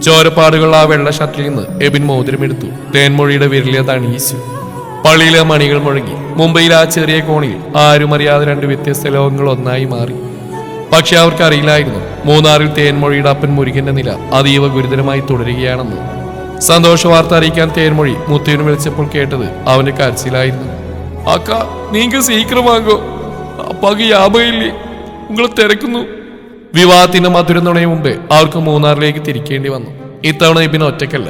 [SPEAKER 2] ചോരപ്പാടുകൾ ആ വെള്ള ഷർട്ടിൽ നിന്ന് എബിൻ മോതിരമെടുത്തു. തേൻമൊഴിയുടെ വിരലിയത് അണിയിച്ചു. പള്ളിയിലെ മണികൾ മുഴങ്ങി. മുംബൈയിലെ ആ ചെറിയ കോണിൽ ആരും അറിയാതെ രണ്ട് വ്യത്യസ്ത ലോകങ്ങൾ ഒന്നായി മാറി. പക്ഷെ അവർക്കറിയില്ലായിരുന്നു മൂന്നാറിൽ തേൻമൊഴിയുടെ അപ്പൻ മുരുകന്റെ നില അതീവ ഗുരുതരമായി തുടരുകയാണെന്ന്. സന്തോഷ വാർത്ത അറിയിക്കാൻ തേൻമൊഴി മുത്തുവിന് വിളിച്ചപ്പോൾ കേട്ടത് അവന്റെ കരച്ചിലായിരുന്നു.
[SPEAKER 1] അക്ക, നീങ്ക സീക്രമാകോ, അപ്പാക്ക് യാബയില്ലേ, നിങ്ങൾ തിരക്കുന്നു.
[SPEAKER 2] വിവാഹത്തിന്റെ മധുരം നുണയും മുമ്പേ അവർക്ക് മൂന്നാറിലേക്ക് തിരിക്കേണ്ടി വന്നു. ഇത്തവണ ഇബിൻ ഒറ്റയ്ക്കല്ല,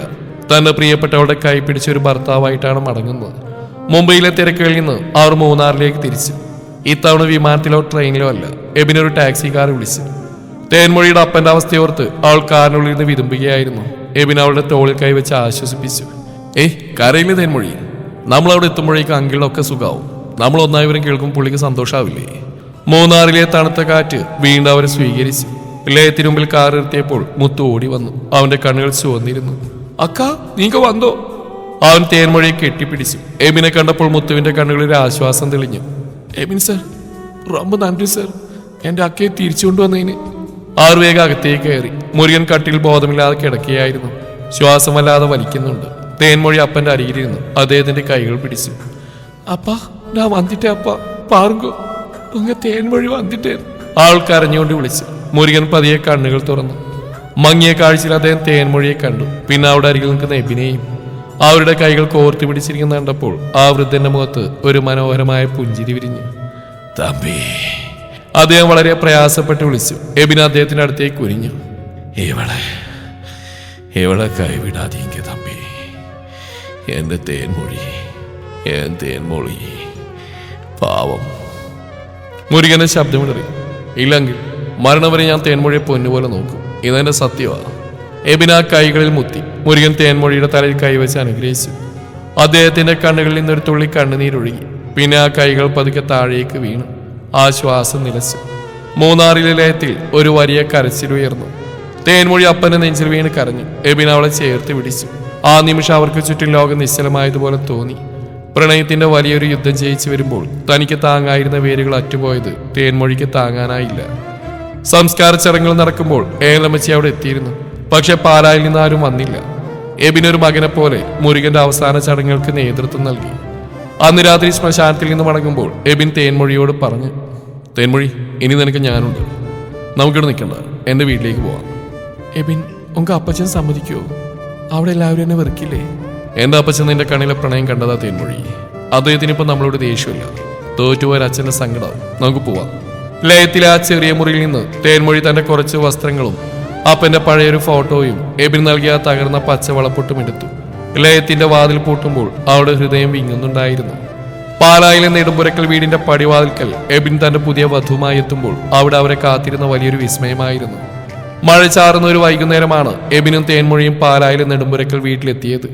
[SPEAKER 2] തന്റെ പ്രിയപ്പെട്ടവരുടെ കൈ പിടിച്ച ഒരു ഭർത്താവായിട്ടാണ് മടങ്ങുന്നത്. മുംബൈയിലെ തിരക്കുകളിൽ നിന്ന് അവർ മൂന്നാറിലേക്ക് തിരിച്ചു. ഇത്തവണ വിമാനത്തിലോ ട്രെയിനിലോ അല്ല, എബിനൊരു ടാക്സി കാർ വിളിച്ചു. തേൻമൊഴിയുടെ അപ്പന്റെ അവസ്ഥയോർത്ത് അവൾ കാറിനുള്ളിൽ നിന്ന് വിതുമ്പുകയായിരുന്നു. എബിൻ അവളുടെ തോളിൽ കൈവച്ച് ആശ്വസിപ്പിച്ചു.
[SPEAKER 1] കരയിലെ തേൻമൊഴി, നമ്മളവിടെ എത്തുമ്പോഴേക്കും അങ്കിളിനൊക്കെ സുഖാവും. നമ്മൾ ഒന്നായവരും കേൾക്കും പുള്ളിക്ക് സന്തോഷാവില്ലേ?
[SPEAKER 2] മൂന്നാറിലെ തണുത്ത കാറ്റ് വീണ്ടും അവരെ സ്വീകരിച്ചു. ലയത്തിനു മുമ്പിൽ കാർ നിർത്തിയപ്പോൾ മുത്തു ഓടി വന്നു. അവന്റെ കണ്ണുകൾ ചുവന്നിരുന്നു.
[SPEAKER 1] അക്ക, നീങ്ക വന്നോ?
[SPEAKER 2] അവൻ തേൻമൊഴിയെ കെട്ടിപ്പിടിച്ചു. എബിനെ കണ്ടപ്പോൾ മുത്തുവിന്റെ കണ്ണുകളിൽ ആശ്വാസം തെളിഞ്ഞു.
[SPEAKER 1] എബിൻ സർ, ரொம்ப നന്ദി സർ, എന്റെ അക്കയെ തിരിച്ചു കൊണ്ടുവന്നതിന്.
[SPEAKER 2] ആറ് വേഗം അകത്തേക്ക് കയറി. മുരുകൻ കട്ടിൽ ബോധമില്ലാതെ കിടക്കുകയായിരുന്നു. ശ്വാസം വല്ലാതെ വലിക്കുന്നുണ്ട്. തേൻമൊഴി അപ്പന്റെ അരികിലിരുന്നു അദ്ദേഹത്തിന്റെ കൈകൾ പിടിച്ചു.
[SPEAKER 1] അപ്പ, ഞാൻ വന്നിട്ടേ അപ്പ, പാറുങ്കോ, ഉങ്ങ തേൻമൊഴി വന്നിട്ടേ.
[SPEAKER 2] ആൾ കരഞ്ഞുകൊണ്ട് വിളിച്ചു. മുരുകൻ പതിയെ കണ്ണുകൾ തുറന്നു. മങ്ങിയ കാഴ്ചയിൽ അദ്ദേഹം തേൻമൊഴിയെ കണ്ടു. പിന്നെ അവിടെ അരികിൽ നിൽക്കുന്ന എബിനെയും. അവരുടെ കൈകൾ കോർത്തി പിടിച്ചിരിക്കുന്ന കണ്ടപ്പോൾ ആ വൃദ്ധന്റെ മുഖത്ത് ഒരു മനോഹരമായ പുഞ്ചിരി വിരിഞ്ഞു.
[SPEAKER 1] തമ്പി,
[SPEAKER 2] അദ്ദേഹം വളരെ പ്രയാസപ്പെട്ട് വിളിച്ചു. എബിൻ അദ്ദേഹത്തിന്റെ അടുത്തേക്ക് കുനിഞ്ഞു.
[SPEAKER 1] ഇവളെ കൈവിടാതീങ്ക തമ്പി, എന്റെ തേൻമൊഴി, തേൻമൊഴി പാവം.
[SPEAKER 2] മുരുകന്റെ ശബ്ദമിടറി. ഇല്ലെങ്കിൽ മരണം വരെ ഞാൻ തേൻമൊഴിയെ പൊന്നുപോലെ നോക്കും. ഇതെന്റെ സത്യമാണ്. എബിൻ ആ കൈകളിൽ മുത്തി. മുരുകൻ തേൻമൊഴിയുടെ തലയിൽ കൈവച്ച് അനുഗ്രഹിച്ചു. അദ്ദേഹത്തിന്റെ കണ്ണുകളിൽ നിന്നൊരു തുള്ളി കണ്ണുനീരൊഴുകി. പിന്നെ ആ കൈകൾ പതുക്കെ താഴേക്ക് വീണു. ആ ശ്വാസം നിലച്ചു. മൂന്നാറിലെ ലയത്തിൽ ഒരു വലിയ കരച്ചിലുയർന്നു. തേൻമൊഴി അപ്പന്റെ നെഞ്ചിൽ വീണ് കരഞ്ഞു. എബിൻ അവളെ ചേർത്ത് പിടിച്ചു. ആ നിമിഷം അവർക്ക് ചുറ്റും ലോകം നിശ്ചലമായതുപോലെ തോന്നി. പ്രണയത്തിന്റെ വലിയൊരു യുദ്ധം ജയിച്ചു വരുമ്പോൾ തനിക്ക് താങ്ങായിരുന്ന വേരുകൾ അറ്റുപോയത് തേൻമൊഴിക്ക് താങ്ങാനായില്ല. സംസ്കാര ചടങ്ങുകൾ നടക്കുമ്പോൾ ഏലമ്മച്ചി അവിടെ എത്തിയിരുന്നു. പക്ഷെ പാലായിൽ നിന്ന് ആരും വന്നില്ല. എബിനൊരു മകനെ പോലെ മുരുകന്റെ അവസാന ചടങ്ങുകൾക്ക് നേതൃത്വം നൽകി. അന്ന് രാത്രി ശ്മശാനത്തിൽ നിന്ന് മടങ്ങുമ്പോൾ എബിൻ തേൻമൊഴിയോട് പറഞ്ഞു. തേൻമൊഴി, ഇനി നിനക്ക് ഞാനുണ്ട്. നമുക്കിവിടെ നിൽക്കണ്ട, എന്റെ വീട്ടിലേക്ക് പോവാം.
[SPEAKER 1] എബിൻ, ഉങ്ക അപ്പച്ചൻ സമ്മതിക്കുമോ? അവിടെ എല്ലാവരും എന്നെ വെറുക്കില്ലേ?
[SPEAKER 2] എന്റെ അപ്പച്ചൻ നിന്റെ കണ്ണിലെ പ്രണയം കണ്ടതാ തേൻമൊഴി. അദ്ദേഹത്തിന് ഇപ്പൊ നമ്മളോട് ദേഷ്യമില്ല. തോറ്റുപോയ അച്ഛന്റെ സങ്കടം. നമുക്ക് പോവാം. ലയത്തിലെ ആ ചെറിയ മുറിയിൽ നിന്ന് തേൻമൊഴി തന്റെ കുറച്ച് വസ്ത്രങ്ങളും അപ്പന്റെ പഴയൊരു ഫോട്ടോയും എബിൻ നൽകിയ തകർന്ന പച്ച വളപ്പൊട്ടും എടുത്തു. ലയത്തിന്റെ വാതിൽ പൂട്ടുമ്പോൾ അവളുടെ ഹൃദയം വിങ്ങുന്നുണ്ടായിരുന്നു. പാലായിലെ നെടുമ്പുരക്കൽ വീടിന്റെ പടിവാതിൽക്കൽ എബിൻ തന്റെ പുതിയ വധുവുമായി എത്തുമ്പോൾ അവിടെ അവരെ കാത്തിരുന്ന വലിയൊരു വിസ്മയമായിരുന്നു. മഴ ചാറുന്ന ഒരു വൈകുന്നേരമാണ് എബിനും തേൻമൊഴിയും പാലായിലെ നെടുമ്പുരക്കൽ വീട്ടിലെത്തിയത്.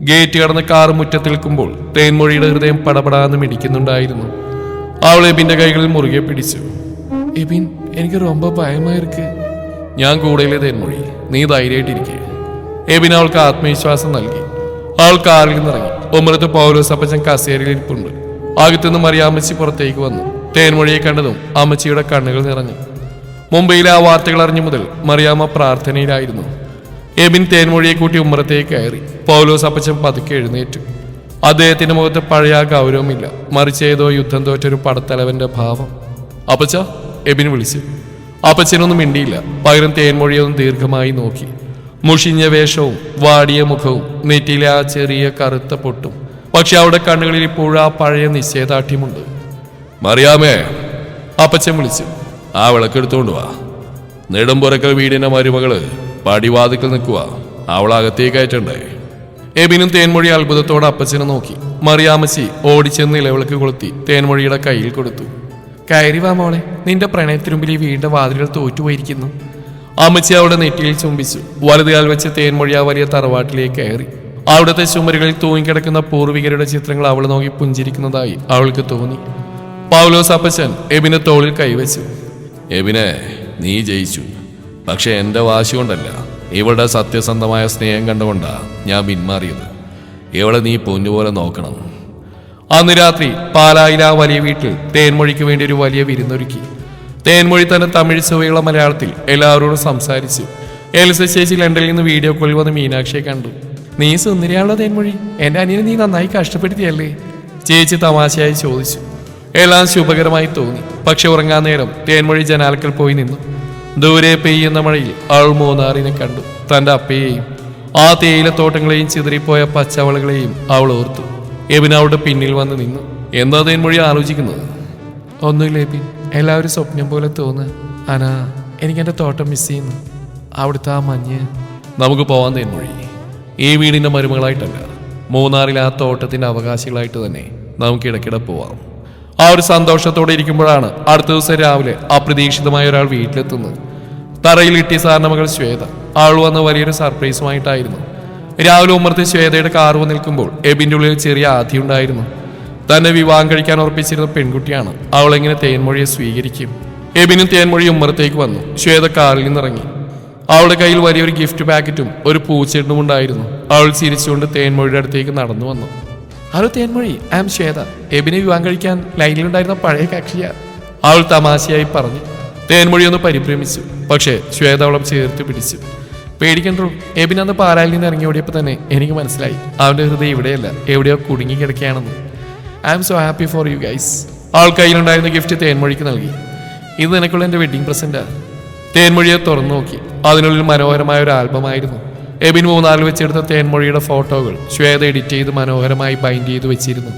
[SPEAKER 2] ഗേറ്റ് കടന്ന് കാറ് മുറ്റത്ത് നിൽക്കുമ്പോൾ തേൻമൊഴിയുടെ ഹൃദയം പടപടാന്ന് മിടിക്കുന്നുണ്ടായിരുന്നു. അവൾ എബിന്റെ കൈകളിൽ മുറുകെ പിടിച്ചു.
[SPEAKER 1] എബിൻ, എനിക്ക് ரொம்ப ഭയമായിരിക്ക്.
[SPEAKER 2] ഞാൻ കൂടെയില്ലേ തേൻമൊഴി, നീ ധൈര്യമായിട്ടിരിക്കേ. എബിൻ അവൾക്ക് ആത്മവിശ്വാസം നൽകി. അവൾ കാറിൽ നിന്നിറങ്ങി. ഉമ്മറത്ത് പൗലോസ് അപ്പച്ചൻ കസേരയിൽ ഇരിപ്പുണ്ട്. അകത്തുനിന്ന് മറിയാമ്മച്ചി പുറത്തേക്ക് വന്നു. തേൻമൊഴിയെ കണ്ടതും അമ്മച്ചിയുടെ കണ്ണുകൾ നിറഞ്ഞു. മുംബൈയിലെ ആ വാർത്തകൾ അറിഞ്ഞു മുതൽ മറിയാമ്മ പ്രാർത്ഥനയിലായിരുന്നു. എബിൻ തേൻമൊഴിയെ കൂട്ടി ഉമ്മറത്തേക്ക് കയറി. പൗലോസ് അപ്പച്ചൻ പതുക്കെ എഴുന്നേറ്റു. അദ്ദേഹത്തിന്റെ മുഖത്ത് പഴയ ഗൗരവമില്ല, മറിച്ച് ഏതോ യുദ്ധം തോറ്റൊരു പടത്തലവന്റെ ഭാവം. അപ്പച്ച, എബിൻ വിളിച്ചു. അപ്പച്ചനൊന്നും മിണ്ടിയില്ല. പകരം തേൻമൊഴിയൊന്നും ദീർഘമായി നോക്കി. മുഷിഞ്ഞ വേഷവും വാടിയ മുഖവും നെറ്റിയിലെ ആ ചെറിയ കറുത്ത പൊട്ടും. പക്ഷെ അവിടെ കണ്ണുകളിൽ ഇപ്പോഴും ആ പഴയ നിശ്ചയദാർഢ്യമുണ്ട്.
[SPEAKER 1] മറിയാമേ,
[SPEAKER 2] അപ്പച്ചൻ വിളിച്ചു.
[SPEAKER 1] ആ വിളക്കെടുത്തോണ്ട് വാ. നെടുമ്പുരക്കൽ വീടിന്റെ മരുമകള് പടിവാതിക്കൽ നിൽക്കുക. അവളകത്തേക്ക് അയറ്റണ്ടേ?
[SPEAKER 2] എബിനും തേൻമൊഴി അത്ഭുതത്തോടെ അപ്പച്ചനെ നോക്കി. മറിയാമ്മച്ചി ഓടിച്ചെന്ന് നിലവിളക്ക് കൊളുത്തി തേൻമൊഴിയുടെ കയ്യിൽ കൊടുത്തു.
[SPEAKER 1] കയറി വാ മോളെ, നിന്റെ പ്രണയത്തിനുമ്പിൽ ഈ വീടിന്റെ വാതിലുകൾ തോറ്റുപോയിരിക്കുന്നു.
[SPEAKER 2] അമ്മച്ചി അവിടെ നെറ്റിയിൽ ചുംബിച്ചു. വലതുകാൽ വെച്ച് തേൻമൊഴി ആ വലിയ തറവാട്ടിലേക്ക് കയറി. അവിടുത്തെ ചുമരുകളിൽ തൂങ്ങിക്കിടക്കുന്ന പൂർവികരുടെ ചിത്രങ്ങൾ അവൾ നോക്കി പുഞ്ചിരിക്കുന്നതായി അവൾക്ക് തോന്നി.
[SPEAKER 1] പൗലോസ് അപ്പച്ചൻ എബിനെ തോളിൽ കൈവച്ചു. എബിനെ, നീ ജയിച്ചു. പക്ഷെ എന്റെ വാശി കൊണ്ടല്ല, ഇവളുടെ സത്യസന്ധമായ സ്നേഹം കണ്ടുകൊണ്ടാ ഞാൻ പിന്മാറിയത്. ഇവളെ നീ പൊന്നുപോലെ നോക്കണം. അന്ന് രാത്രി പാലായിലെ ആ വലിയ വീട്ടിൽ തേൻമൊഴിക്ക് വേണ്ടി ഒരു വലിയ വിരുന്നൊരുക്കി. തേൻമൊഴി തന്നെ തമിഴ് ചുവയുള്ള മലയാളത്തിൽ എല്ലാവരോടും സംസാരിച്ചു. എൽസ ചേച്ചി ലണ്ടനിൽ നിന്ന് വീഡിയോ കോളിൽ വന്ന് മീനാക്ഷിയെ കണ്ടു. നീ സുന്ദരിയാണല്ലോ തേൻമൊഴി, എന്റെ അനിയനെ നീ നന്നായി കഷ്ടപ്പെടുത്തിയല്ലേ? ചേച്ചി തമാശയായി ചോദിച്ചു. എല്ലാം ശുഭകരമായി തോന്നി. പക്ഷെ ഉറങ്ങാൻ നേരം തേൻമൊഴി ജനാലക്കൽ പോയി നിന്നു. ദൂരെ പെയ്യുന്ന മഴയിൽ അവൾ മൂന്നാറിനെ കണ്ടു, തന്റെ അപ്പയെയും ആ തേയിലത്തോട്ടങ്ങളെയും ചിതറിപ്പോയ പച്ചവളകളെയും അവൾ ഓർത്തു. എബിൻ അവളുടെ പിന്നിൽ വന്ന് നിന്നു. എന്താ തേൻമൊഴി ആലോചിക്കുന്നത്? ഒന്നുമില്ല എബിൻ, എല്ലാവരും സ്വപ്നം പോലെ തോന്നുക. അനാ, എനിക്ക് എൻ്റെ തോട്ടം മിസ് ചെയ്യുന്നു. അവിടുത്തെ ആ മഞ്ഞ്. നമുക്ക് പോവാൻ തേൻമൊഴി. ഈ വീടിന്റെ മരുമകളായിട്ടല്ല, മൂന്നാറിൽ ആ തോട്ടത്തിന്റെ അവകാശികളായിട്ട് തന്നെ നമുക്ക് ഇടയ്ക്കിടെ പോവാം. ആ ഒരു സന്തോഷത്തോടെ ഇരിക്കുമ്പോഴാണ് അടുത്ത ദിവസം രാവിലെ അപ്രതീക്ഷിതമായ ഒരാൾ വീട്ടിലെത്തുന്നത്. തറയിൽ ഇട്ടി സാറിന്റെ മകൾ ശ്വേത. ആൾ വന്ന വലിയൊരു സർപ്രൈസുമായിട്ടായിരുന്നു. രാവിലെ ഉമ്മർത്തി ശ്വേതയുടെ കാർ വന്ന് നിൽക്കുമ്പോൾ എബിന്റെ ഉള്ളിൽ ചെറിയ ആധിയുണ്ടായിരുന്നു. തന്നെ വിവാഹം കഴിക്കാൻ ഉറപ്പിച്ചിരുന്ന പെൺകുട്ടിയാണ്. അവൾ എങ്ങനെ തേൻമൊഴിയെ സ്വീകരിക്കും? എബിനും തേൻമൊഴി ഉമ്മറത്തേക്ക് വന്നു. ശ്വേത കാറിൽ നിന്നിറങ്ങി. അവളുടെ കയ്യിൽ വലിയൊരു ഗിഫ്റ്റ് പാക്കറ്റും ഒരു പൂച്ചെണ്ടും ഉണ്ടായിരുന്നു. അവൾ ചിരിച്ചുകൊണ്ട് തേൻമൊഴിയുടെ അടുത്തേക്ക് നടന്നു വന്നു. Hello Thenmozhi, I am Shweta. എബിനെ വിവാഹം കഴിക്കാൻ ലൈനിലുണ്ടായിരുന്ന പഴയ കക്ഷിയ, അവൾ തമാശയായി പറഞ്ഞു. തേൻമൊഴി ഒന്ന് പരിഭ്രമിച്ചു. പക്ഷേ ശ്വേത അവളെ ചേർത്ത് പിടിച്ചു. പേടിക്കണ്ടോ, എബിൻ അന്ന് പാലായിൽ നിന്ന് ഇറങ്ങി ഓടിയപ്പോൾ തന്നെ എനിക്ക് മനസ്സിലായി അവന്റെ ഹൃദയം ഇവിടെയല്ല, എവിടെയോ കുടുങ്ങി കിടക്കുകയാണെന്ന്. I am so happy for you guys. അവൾ കയ്യിലുണ്ടായിരുന്ന ഗിഫ്റ്റ് തേൻമൊഴിക്ക് നൽകി. ഇത് നിനക്കുള്ള എൻ്റെ വെഡിങ് പ്രസന്റാ. തേൻമൊഴിയെ തുറന്നു നോക്കി. അതിനുള്ളിൽ മനോഹരമായ ഒരു ആൽബമായിരുന്നു. എബിൻ മൂന്നാറിൽ വെച്ചെടുത്ത തേൻമൊഴിയുടെ ഫോട്ടോകൾ ശ്വേത എഡിറ്റ് ചെയ്ത് മനോഹരമായി ബൈൻഡ് ചെയ്ത് വെച്ചിരുന്നു.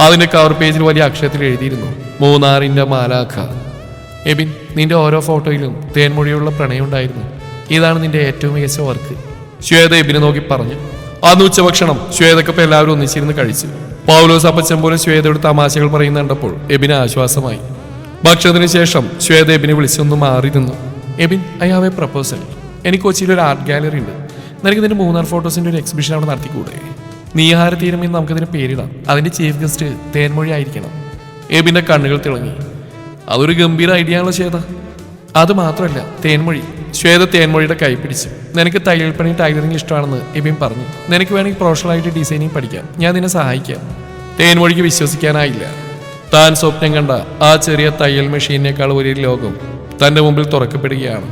[SPEAKER 1] അതിന്റെ കവർ പേജിൽ വലിയ അക്ഷരത്തിൽ എഴുതിയിരുന്നു, മൂന്നാറിന്റെ മാലാഖ. എബിൻ, നിന്റെ ഓരോ ഫോട്ടോയിലും തേൻമൊഴിയുള്ള പ്രണയം ഉണ്ടായിരുന്നു. ഇതാണ് നിന്റെ ഏറ്റവും മികച്ച വർക്ക്. ശ്വേത എബിനെ നോക്കി പറഞ്ഞു. അന്ന് ഉച്ചഭക്ഷണം ശ്വേതക്കൊപ്പം എല്ലാവരും ഒന്നിച്ചിരുന്ന് കഴിച്ചു. പൗലോസ് അപ്പച്ചൻ പോലും ശ്വേതയുടെ തമാശകൾ പറയുന്ന കണ്ടപ്പോൾ എബിന് ആശ്വാസമായി. ഭക്ഷണത്തിന് ശേഷം ശ്വേത എബിനെ വിളിച്ചൊന്ന് മാറി നിന്നു. Ebin, I have a proposal. എനിക്ക് കൊച്ചിയിൽ ഒരു ആർട്ട് ഗാലറി ഉണ്ട്. നിനക്ക് ഇതിന്റെ മൂന്നാർ ഫോട്ടോസിന്റെ ഒരു എക്സിബിഷൻ അവിടെ നടത്തിക്കൂടെ? നീഹാര തീരം എന്ന് നമുക്കതിന് പേരിടാം. അതിന്റെ ചീഫ് ഗസ്റ്റ് തേൻമൊഴി ആയിരിക്കണം. എബിന്റെ കണ്ണുകൾ തിളങ്ങി. അതൊരു ഗംഭീര ഐഡിയ ആണല്ലോ ശ്വേത. അത് മാത്രമല്ല തേൻമൊഴി. ശ്വേത തേൻമൊഴിയുടെ കൈ പിടിച്ചു. നിനക്ക് തയ്യൽപ്പണി ടൈലറിംഗ് ഇഷ്ടമാണെന്ന് എബിൻ പറഞ്ഞു. നിനക്ക് വേണമെങ്കിൽ പ്രൊഫഷണലായിട്ട് ഡിസൈനിങ് പഠിക്കാം, ഞാൻ നിന്നെ സഹായിക്കാം. തേൻമൊഴിക്ക് വിശ്വസിക്കാനായില്ല. താൻ സ്വപ്നം കണ്ട ആ ചെറിയ തയ്യൽ മെഷീനേക്കാൾ വലിയ ലോകം തന്റെ മുമ്പിൽ തുറക്കപ്പെടുകയാണ്.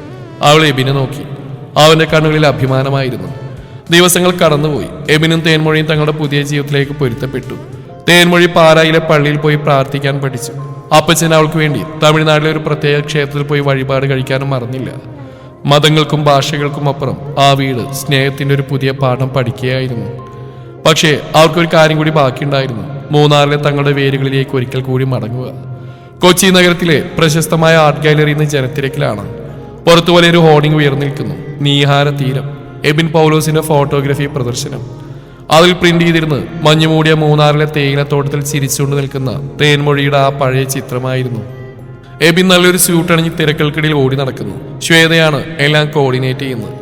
[SPEAKER 1] അവൾ എബിനെ നോക്കി. അവന്റെ കണ്ണുകളിൽ അഭിമാനമായിരുന്നു. ദിവസങ്ങൾ കടന്നുപോയി. എബിനും തേൻമൊഴിയും തങ്ങളുടെ പുതിയ ജീവിതത്തിലേക്ക് പൊരുത്തപ്പെട്ടു. തേൻമൊഴി പാലായിലെ പള്ളിയിൽ പോയി പ്രാർത്ഥിക്കാൻ പഠിച്ചു. അപ്പച്ചൻ അവൾക്ക് വേണ്ടി തമിഴ്നാട്ടിലെ ഒരു പ്രത്യേക ക്ഷേത്രത്തിൽ പോയി വഴിപാട് കഴിക്കാനും മറന്നില്ല. മതങ്ങൾക്കും ഭാഷകൾക്കും അപ്പുറം ആ വീട് സ്നേഹത്തിന്റെ ഒരു പുതിയ പാഠം പഠിക്കുകയായിരുന്നു. പക്ഷേ അവർക്കൊരു കാര്യം കൂടി ബാക്കിയുണ്ടായിരുന്നു, മൂന്നാറിലെ തങ്ങളുടെ വേരുകളിലേക്ക് ഒരിക്കൽ കൂടി മടങ്ങുക. കൊച്ചി നഗരത്തിലെ പ്രശസ്തമായ ആർട്ട് ഗാലറി ഇന്ന് ജനത്തിരക്കിലാണ്. പുറത്തു വലിയൊരു ഹോർഡിംഗ് ഉയർന്നു നിൽക്കുന്നു, നീഹാര തീരം. എബിൻ പൗലോസിന്റെ ഫോട്ടോഗ്രാഫി പ്രദർശനം. അതിൽ പ്രിന്റ് ചെയ്തിരുന്ന് മഞ്ഞുമൂടിയ മൂന്നാറിലെ തേയിലത്തോട്ടത്തിൽ ചിരിച്ചുകൊണ്ട് നിൽക്കുന്ന തേൻമൊഴിയുടെ ആ പഴയ ചിത്രമായിരുന്നു. എബിൻ നല്ലൊരു സ്യൂട്ട് അണിഞ്ഞ് തിരക്കൾക്കിടയിൽ ഓടി നടക്കുന്നു. ശ്വേതയാണ് എല്ലാം കോർഡിനേറ്റ് ചെയ്യുന്നത്.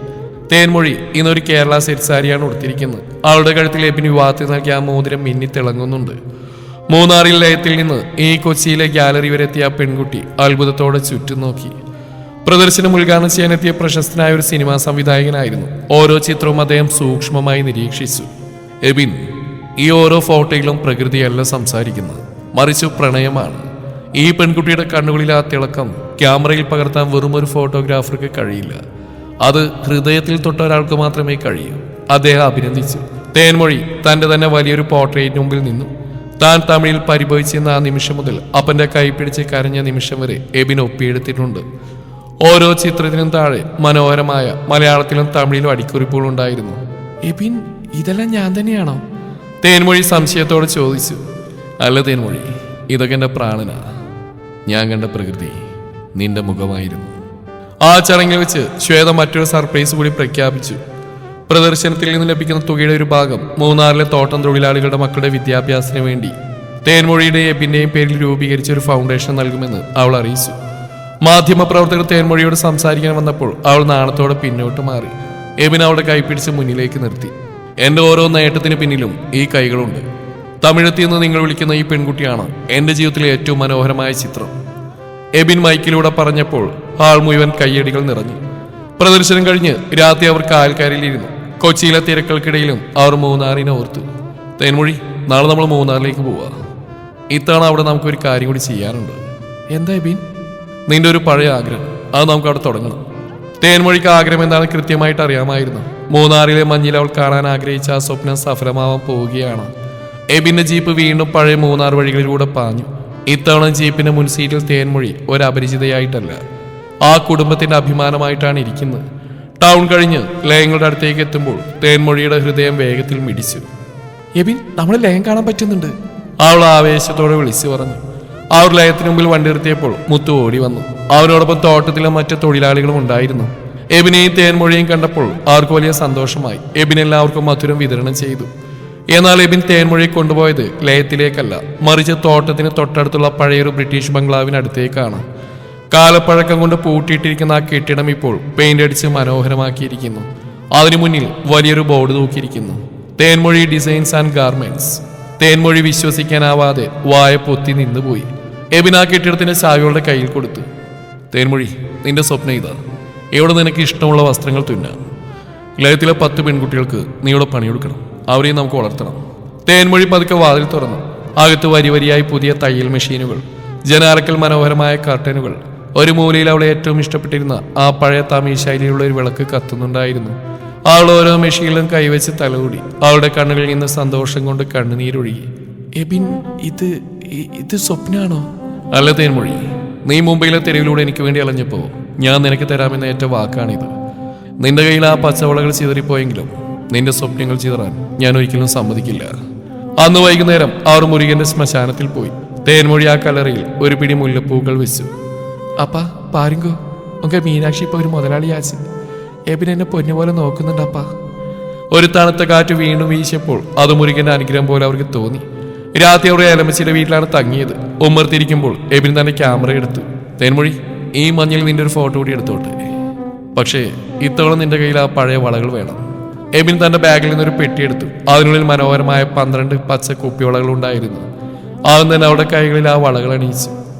[SPEAKER 1] തേൻമൊഴി ഇന്നൊരു കേരള സെറ്റ് സാരിയാണ് ഉടുത്തിരിക്കുന്നത്. അവളുടെ കഴുത്തിൽ എബിൻ വിവാഹത്തിൽ നൽകിയ ആ മോതിരം മിന്നി തിളങ്ങുന്നുണ്ട്. മൂന്നാറിൽ ലയത്തിൽ നിന്ന് ഈ കൊച്ചിയിലെ ഗാലറി വരെ എത്തിയ ആ പെൺകുട്ടി അത്ഭുതത്തോടെ ചുറ്റും നോക്കി. പ്രദർശനം ഉദ്ഘാടനം ചെയ്യാനെത്തിയ പ്രശസ്തനായ ഒരു സിനിമാ സംവിധായകനായിരുന്നു. ഓരോ ചിത്രവും അദ്ദേഹം സൂക്ഷ്മമായി നിരീക്ഷിച്ചു. എബിൻ, ഈ ഓരോ ഫോട്ടോയിലും പ്രകൃതിയല്ല സംസാരിക്കുന്നത്, മറിച്ച് പ്രണയമാണ്. ഈ പെൺകുട്ടിയുടെ കണ്ണുകളിൽ ആ തിളക്കം ക്യാമറയിൽ പകർത്താൻ വെറും ഒരു ഫോട്ടോഗ്രാഫർക്ക് കഴിയില്ല. അത് ഹൃദയത്തിൽ തൊട്ട ഒരാൾക്ക് മാത്രമേ കഴിയൂ. അദ്ദേഹം അഭിനന്ദിച്ചു. തേൻമൊഴി തന്റെ തന്നെ വലിയൊരു പോർട്രേറ്റിന് മുമ്പിൽ നിന്നു. താൻ തമിഴിൽ പരിഭവിച്ചെന്ന ആ നിമിഷം മുതൽ അപ്പന്റെ കൈ പിടിച്ച് കരഞ്ഞ നിമിഷം വരെ എബിൻ ഒപ്പിയെടുത്തിട്ടുണ്ട്. ഓരോ ചിത്രത്തിനും താഴെ മനോഹരമായ മലയാളത്തിലും തമിഴിലും അടിക്കുറിപ്പുകൾ ഉണ്ടായിരുന്നു. എബിൻ, ഇതെല്ലാം ഞാൻ തന്നെയാണോ? തേൻമൊഴി സംശയത്തോടെ ചോദിച്ചു. അല്ല തേൻമൊഴി, ഇതൊക്കെ എൻ്റെ പ്രാണനാ. ഞാൻ കണ്ട പ്രകൃതി നിന്റെ മുഖമായിരുന്നു. ആ ചടങ്ങിൽ വെച്ച് ശ്വേത മറ്റൊരു സർപ്രൈസ് കൂടി പ്രഖ്യാപിച്ചു. പ്രദർശനത്തിൽ നിന്ന് ലഭിക്കുന്ന തുകയുടെ ഒരു ഭാഗം മൂന്നാറിലെ തോട്ടം തൊഴിലാളികളുടെ മക്കളുടെ വിദ്യാഭ്യാസത്തിന് വേണ്ടി തേൻമൊഴിയുടെയും എബിന്റെയും പേരിൽ രൂപീകരിച്ച ഒരു ഫൗണ്ടേഷൻ നൽകുമെന്ന് അവൾ അറിയിച്ചു. മാധ്യമപ്രവർത്തകർ തേൻമൊഴിയോട് സംസാരിക്കാൻ വന്നപ്പോൾ അവൾ നാണത്തോടെ പിന്നോട്ട് മാറി. എബിൻ അവളുടെ കൈ പിടിച്ച് മുന്നിലേക്ക് നിർത്തി. എൻ്റെ ഓരോ നേട്ടത്തിന് പിന്നിലും ഈ കൈകളുണ്ട്. തമിഴത്തിൽ നിന്ന് നിങ്ങൾ വിളിക്കുന്ന ഈ പെൺകുട്ടിയാണ് എന്റെ ജീവിതത്തിലെ ഏറ്റവും മനോഹരമായ ചിത്രം. എബിൻ മൈക്കിലൂടെ പറഞ്ഞപ്പോൾ ഹാൾ മുഴുവൻ കയ്യടികൾ നിറഞ്ഞു. പ്രദർശനം കഴിഞ്ഞ് രാത്രി അവർ കാൽക്കാരിലിരുന്നു. കൊച്ചിയിലെ തിരക്കൾക്കിടയിലും അവർ മൂന്നാറിനെ ഓർത്തു. തേൻമൊഴി, നാളെ നമ്മൾ മൂന്നാറിലേക്ക് പോവാ. ഇത്തവണ അവിടെ നമുക്കൊരു കാര്യം കൂടി ചെയ്യാനുണ്ട്. എന്താ എബിൻ? നിന്റെ ഒരു പഴയ ആഗ്രഹം, അത് നമുക്ക് അവിടെ തുടങ്ങണം. തേൻമൊഴിക്ക് ആഗ്രഹം എന്താണെന്ന് കൃത്യമായിട്ട് അറിയാമായിരുന്നു. മൂന്നാറിലെ മഞ്ഞിൽ അവൾ കാണാൻ ആഗ്രഹിച്ച ആ സ്വപ്നം സഫലമാവാൻ പോവുകയാണ്. എബിന്റെ ജീപ്പ് വീണ്ടും പഴയ മൂന്നാർ വഴികളിലൂടെ പാഞ്ഞു. ഇത്തവണ ജീപ്പിന്റെ മുൻസീറ്റിൽ തേൻമൊഴി ഒരു അപരിചിതയായിട്ടല്ല, ആ കുടുംബത്തിന്റെ അഭിമാനമായിട്ടാണ് ഇരിക്കുന്നത്. ടൗൺ കഴിഞ്ഞ് ലയങ്ങളുടെ അടുത്തേക്ക് എത്തുമ്പോൾ തേൻമൊഴിയുടെ ഹൃദയം വേഗത്തിൽ മിടിച്ചു. എബിൻ, നമ്മൾ ലയം കാണാൻ പറ്റുന്നുണ്ട്, അവൾ ആവേശത്തോടെ വിളിച്ചു പറഞ്ഞു. അവർ ലയത്തിന് മുമ്പിൽ വണ്ടി നിർത്തിയപ്പോൾ മുത്തു ഓടി വന്നു. അവനോടൊപ്പം തോട്ടത്തിലെ മറ്റു തൊഴിലാളികളും ഉണ്ടായിരുന്നു. എബിനെയും തേൻമൊഴിയും കണ്ടപ്പോൾ അവർക്ക് വലിയ സന്തോഷമായി. എബിൻ എല്ലാവർക്കും മധുരം വിതരണം ചെയ്തു. എന്നാൽ എബിൻ തേൻമൊഴിയെ കൊണ്ടുപോയത് ലയത്തിലേക്കല്ല, മറിച്ച് തോട്ടത്തിന് തൊട്ടടുത്തുള്ള പഴയൊരു ബ്രിട്ടീഷ് ബംഗ്ലാവിനടുത്തേക്കാണ്. കാലപ്പഴക്കം കൊണ്ട് പൂട്ടിയിട്ടിരിക്കുന്ന ആ കെട്ടിടം ഇപ്പോൾ പെയിന്റ് അടിച്ച് മനോഹരമാക്കിയിരിക്കുന്നു. അതിനു മുന്നിൽ വലിയൊരു ബോർഡ് തൂക്കിയിരിക്കുന്നു, Thenmozhi designs and garments. Thenmozhi വിശ്വസിക്കാനാവാതെ വായ പൊത്തി നിന്നുപോയി. എബിൻ ആ കെട്ടിടത്തിന്റെ ചാവികളുടെ കയ്യിൽ കൊടുത്തു. തേൻമൊഴി, നിന്റെ സ്വപ്നം ഇതാ, എവിടെ നിനക്ക് ഇഷ്ടമുള്ള വസ്ത്രങ്ങൾ തുന്നാം. ലയത്തിലെ 10 പെൺകുട്ടികൾക്ക് നീയുടെ പണിയെടുക്കണം, അവരെയും നമുക്ക് വളർത്തണം. തേൻമൊഴി പതുക്കെ വാതിൽ തുറന്നു. അകത്ത് വരി വരിയായി പുതിയ തയ്യൽ മെഷീനുകൾ, ജനാലക്കൽ മനോഹരമായ കർട്ടനുകൾ. ഒരു മൂലയിൽ അവളെ ഏറ്റവും ഇഷ്ടപ്പെട്ടിരുന്ന ആ പഴയ തമിഴ് ശൈലിയിലുള്ള ഒരു വിളക്ക് കത്തുന്നുണ്ടായിരുന്നു. അവൾ ഓരോ മെഷീനിലും കൈവച്ച് തലകൂടി. അവളുടെ കണ്ണുകളിൽ നിന്ന് സന്തോഷം കൊണ്ട് കണ്ണുനീരൊഴുകി. എബിൻ, ഇത് സ്വപ്നാണോ? അല്ല തേൻമൊഴി, നീ മുംബൈയിലെ തെരുവിലൂടെ എനിക്ക് വേണ്ടി അലഞ്ഞപ്പോ ഞാൻ നിനക്ക് തരാമെന്ന ഏറ്റ വാക്കാണിത്. നിന്റെ കയ്യിൽ ആ പച്ചവളകൾ ചിതറിപ്പോയെങ്കിലും നിന്റെ സ്വപ്നങ്ങൾ ചിതറാൻ ഞാൻ ഒരിക്കലും സമ്മതിക്കില്ല. അന്ന് വൈകുന്നേരം അവർ മുരുകന്റെ ശ്മശാനത്തിൽ പോയി. തേൻമൊഴി ആ കല്ലറയിൽ ഒരു പിടി മുല്ലപ്പൂക്കൾ വെച്ചു. അപ്പാ പാരുങ്കോ, ഒക്കെ മീനാക്ഷി ഇപ്പൊ ഒരു മുതലാളിയാച്ച്. എബിൻ എന്നെ പൊന്നുപോലെ നോക്കുന്നുണ്ടപ്പാ. ഒരു തണുത്ത കാറ്റ് വീണ്ടും വീശിയപ്പോൾ അത് മുരുകന്റെ അനുഗ്രഹം പോലെ അവർക്ക് തോന്നി. രാത്രി അവർ ഏലമ്മച്ചിയുടെ വീട്ടിലാണ് തങ്ങിയത്. ഉമ്മർത്തിരിക്കുമ്പോൾ എബിൻ തന്റെ ക്യാമറ എടുത്തു. തേൻമൊഴി, ഈ മഞ്ഞിൽ നിന്റെ ഒരു ഫോട്ടോ കൂടി എടുത്തോട്ടെ. പക്ഷേ ഇത്തവണ നിന്റെ കയ്യിൽ ആ പഴയ വളകൾ വേണം. എബിൻ തന്റെ ബാഗിൽ നിന്നൊരു പെട്ടിയെടുത്തു. അതിനുള്ളിൽ മനോഹരമായ 12 പച്ച കുപ്പിവളകൾ ഉണ്ടായിരുന്നു. അവൻ തന്നെ അവിടെ കൈകളിൽ ആ വളകൾ അണിയിച്ചു.